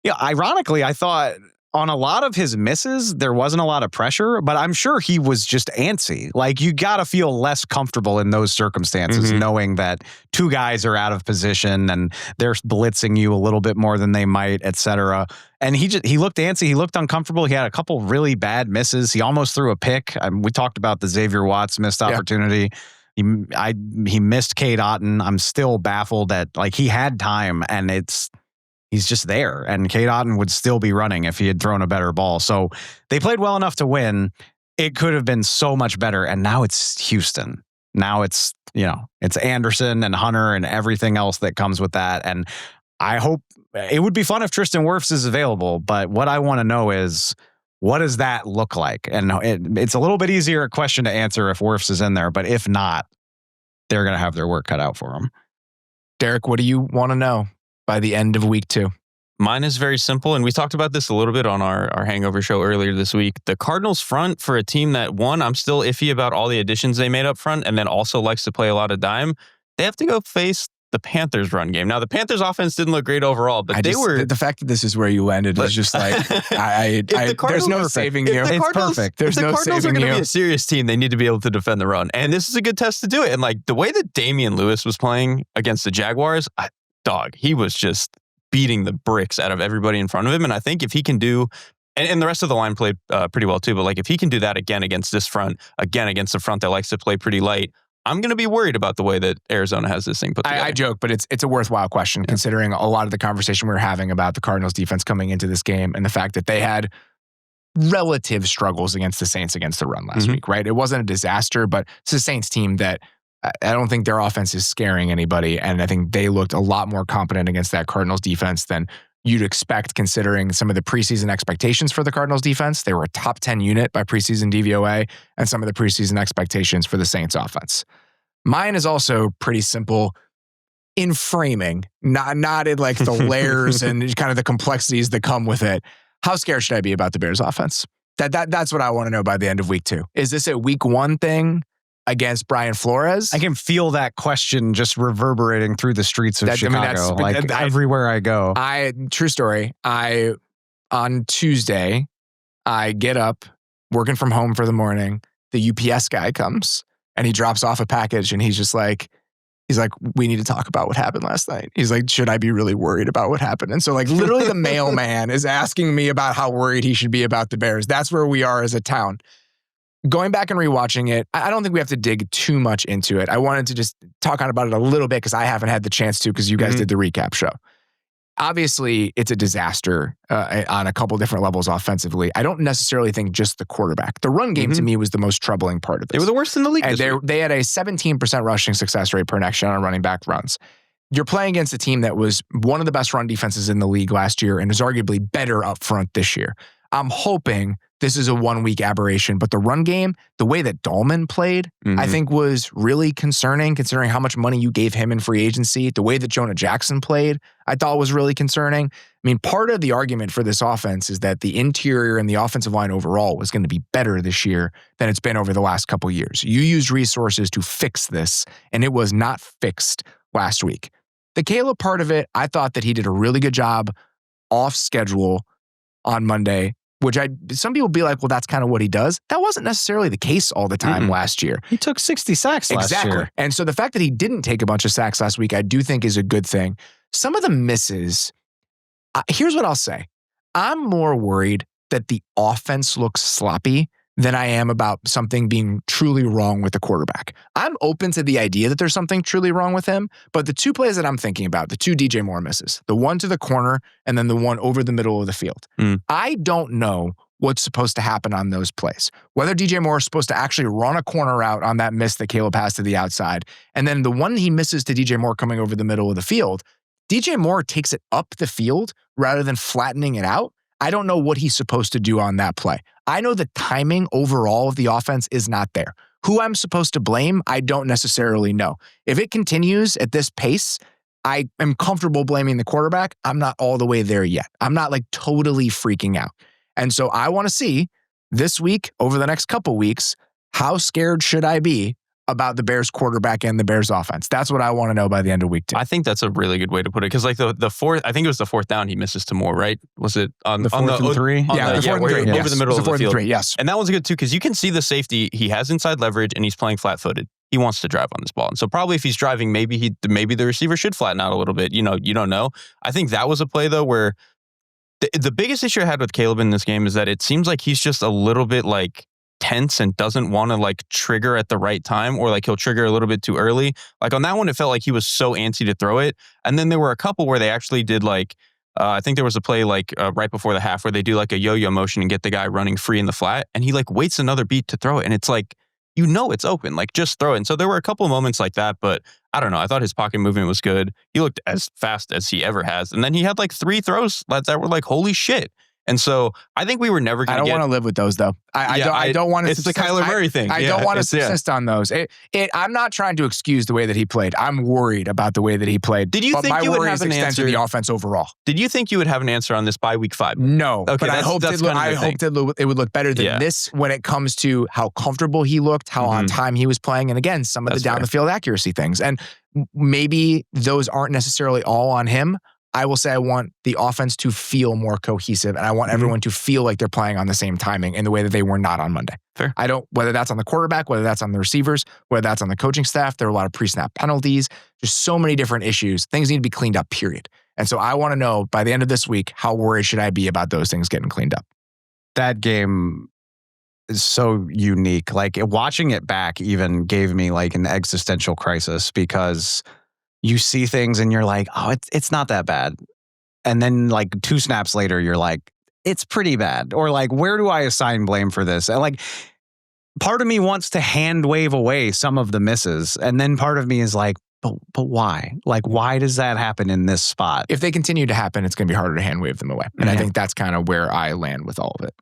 ironically, I thought on a lot of his misses, there wasn't a lot of pressure, but I'm sure he was just antsy. Like, you got to feel less comfortable in those circumstances, knowing that 2 guys are out of position and they're blitzing you a little bit more than they might, et-cetera. And he looked antsy. He looked uncomfortable. He had a couple really bad misses. He almost threw a pick. We talked about the Xavier Watts missed opportunity. He missed Cade Otton. I'm still baffled at, like, he had time and he's just there. And Cade Otton would still be running if he had thrown a better ball. So they played well enough to win. It could have been so much better. And now it's Houston. Now it's Anderson and Hunter and everything else that comes with that. And I hope it would be fun if Tristan Wirfs is available. But what I want to know is, what does that look like? And it's a little bit easier a question to answer if Wirfs is in there. But if not, they're going to have their work cut out for them. Derrik, what do you want to know by the end of week 2? Mine is very simple, and we talked about this a little bit on our hangover show earlier this week. The Cardinals front, for a team that, one, I'm still iffy about all the additions they made up front, and then also likes to play a lot of dime, they have to go face the Panthers run game. Now, the Panthers offense didn't look great overall, but the fact that this is where you landed is just like, there's no saving you. It's perfect. There's no saving you. If the Cardinals are going to be a serious team, they need to be able to defend the run. And this is a good test to do it. And like the way that Damian Lewis was playing against the Jaguars, he was just beating the bricks out of everybody in front of him. And I think if he can do, and the rest of the line played pretty well too, but like if he can do that again against this front, again against the front that likes to play pretty light, I'm going to be worried about the way that Arizona has this thing put together. I joke, but it's a worthwhile question considering a lot of the conversation we were having about the Cardinals defense coming into this game and the fact that they had relative struggles against the Saints against the run last week, right? It wasn't a disaster, but it's a Saints team that I don't think their offense is scaring anybody. And I think they looked a lot more competent against that Cardinals defense than you'd expect considering some of the preseason expectations for the Cardinals defense. They were a top 10 unit by preseason DVOA and some of the preseason expectations for the Saints offense. Mine is also pretty simple in framing, not in like the layers and kind of the complexities that come with it. How scared should I be about the Bears offense? That's what I want to know by the end of week 2. Is this a week 1 thing against Brian Flores? I can feel that question just reverberating through the streets of Chicago. Everywhere I go. True story. On Tuesday, I get up, working from home for the morning. The UPS guy comes and he drops off a package and he's like, we need to talk about what happened last night. He's like, should I be really worried about what happened? And so like literally the mailman is asking me about how worried he should be about the Bears. That's where we are as a town. Going back and rewatching it, I don't think we have to dig too much into it. I wanted to just talk about it a little bit because I haven't had the chance to because you guys did the recap show. Obviously, it's a disaster on a couple different levels offensively. I don't necessarily think just the quarterback. The run game to me was the most troubling part of this. They were the worst in the league. And they had a 17% rushing success rate per next gen on running back runs. You're playing against a team that was one of the best run defenses in the league last year and is arguably better up front this year. I'm hoping this is a 1-week aberration, but the run game, the way that Dahlman played, I think was really concerning considering how much money you gave him in free agency. The way that Jonah Jackson played, I thought was really concerning. I mean, part of the argument for this offense is that the interior and the offensive line overall was going to be better this year than it's been over the last couple of years. You used resources to fix this, and it was not fixed last week. The Caleb part of it, I thought that he did a really good job off schedule on Monday, which some people be like, well, that's kind of what he does. That wasn't necessarily the case all the time last year. He took 60 sacks last year. And so the fact that he didn't take a bunch of sacks last week, I do think is a good thing. Some of the misses, here's what I'll say. I'm more worried that the offense looks sloppy than I am about something being truly wrong with the quarterback. I'm open to the idea that there's something truly wrong with him, but the 2 plays that I'm thinking about, the 2 DJ Moore misses, the one to the corner and then the one over the middle of the field. I don't know what's supposed to happen on those plays. Whether DJ Moore is supposed to actually run a corner route on that miss that Caleb has to the outside, and then the one he misses to DJ Moore coming over the middle of the field, DJ Moore takes it up the field rather than flattening it out. I don't know what he's supposed to do on that play. I know the timing overall of the offense is not there. Who I'm supposed to blame, I don't necessarily know. If it continues at this pace, I am comfortable blaming the quarterback. I'm not all the way there yet. I'm not like totally freaking out. And so I want to see this week, over the next couple weeks, how scared should I be about the Bears quarterback and the Bears offense? That's what I want to know by the end of week 2. I think that's a really good way to put it. Because like the fourth, I think it was the 4th down he misses to Moore, right? Was it on the 4th and 3? Yeah, the 4th and 3. Over the middle of the field. 3, yes. And that was good too, because you can see the safety. He has inside leverage and he's playing flat-footed. He wants to drive on this ball. And so probably if he's driving, maybe the receiver should flatten out a little bit. You don't know. I think that was a play though where the biggest issue I had with Caleb in this game is that it seems like he's just a little bit like tense and doesn't want to like trigger at the right time, or like he'll trigger a little bit too early. Like on that one, it felt like he was so antsy to throw it. And then there were a couple where they actually did like, I think there was a play like right before the half where they do like a yo-yo motion and get the guy running free in the flat. And he like waits another beat to throw it. And it's like, you know it's open. Like, just throw it. And so there were a couple of moments like that, but I don't know. I thought his pocket movement was good. He looked as fast as he ever has. And then he had like 3 throws that were like, holy shit. And so I think we were never going to I don't want to live with those, though. I don't want to. It's the Kyler Murray thing. I don't want to subsist on those. I'm not trying to excuse the way that he played. I'm worried about the way that he played. Did you think you would have an answer? The offense overall. Did you think you would have an answer on this by week 5? No. Okay, but I hoped it would look better than this when it comes to how comfortable he looked, how on time he was playing, and again, some of the down the field accuracy things. And maybe those aren't necessarily all on him. I will say I want the offense to feel more cohesive, and I want everyone to feel like they're playing on the same timing in the way that they were not on Monday. Fair. Whether that's on the quarterback, whether that's on the receivers, whether that's on the coaching staff, there are a lot of pre-snap penalties, just so many different issues. Things need to be cleaned up, period. And so I want to know by the end of this week, how worried should I be about those things getting cleaned up? That game is so unique. Like, watching it back even gave me like an existential crisis, because you see things and you're like, oh, it's not that bad. And then like 2 snaps later, you're like, it's pretty bad. Or like, where do I assign blame for this? And like, part of me wants to hand wave away some of the misses. And then part of me is like, but why? Like, why does that happen in this spot? If they continue to happen, it's going to be harder to hand wave them away. And I think that's kind of where I land with all of it.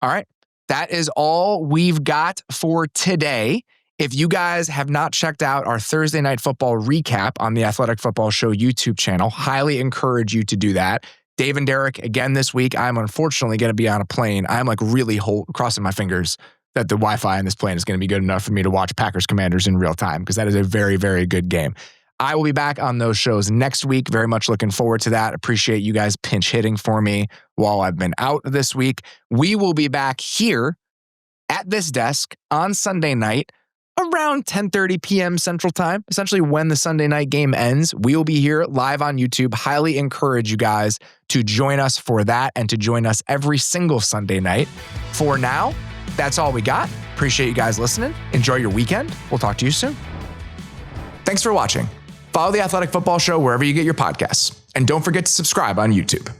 All right. That is all we've got for today. If you guys have not checked out our Thursday Night Football recap on the Athletic Football Show YouTube channel, highly encourage you to do that. Dave and Derek, again this week, I'm unfortunately going to be on a plane. I'm like really crossing my fingers that the Wi-Fi on this plane is going to be good enough for me to watch Packers Commanders in real time, because that is a very, very good game. I will be back on those shows next week. Very much looking forward to that. Appreciate you guys pinch hitting for me while I've been out this week. We will be back here at this desk on Sunday night around 10:30 p.m. Central Time, essentially when the Sunday night game ends. We will be here live on YouTube. Highly encourage you guys to join us for that and to join us every single Sunday night. For now, that's all we got. Appreciate you guys listening. Enjoy your weekend. We'll talk to you soon. Thanks for watching. Follow the Athletic Football Show wherever you get your podcasts. And don't forget to subscribe on YouTube.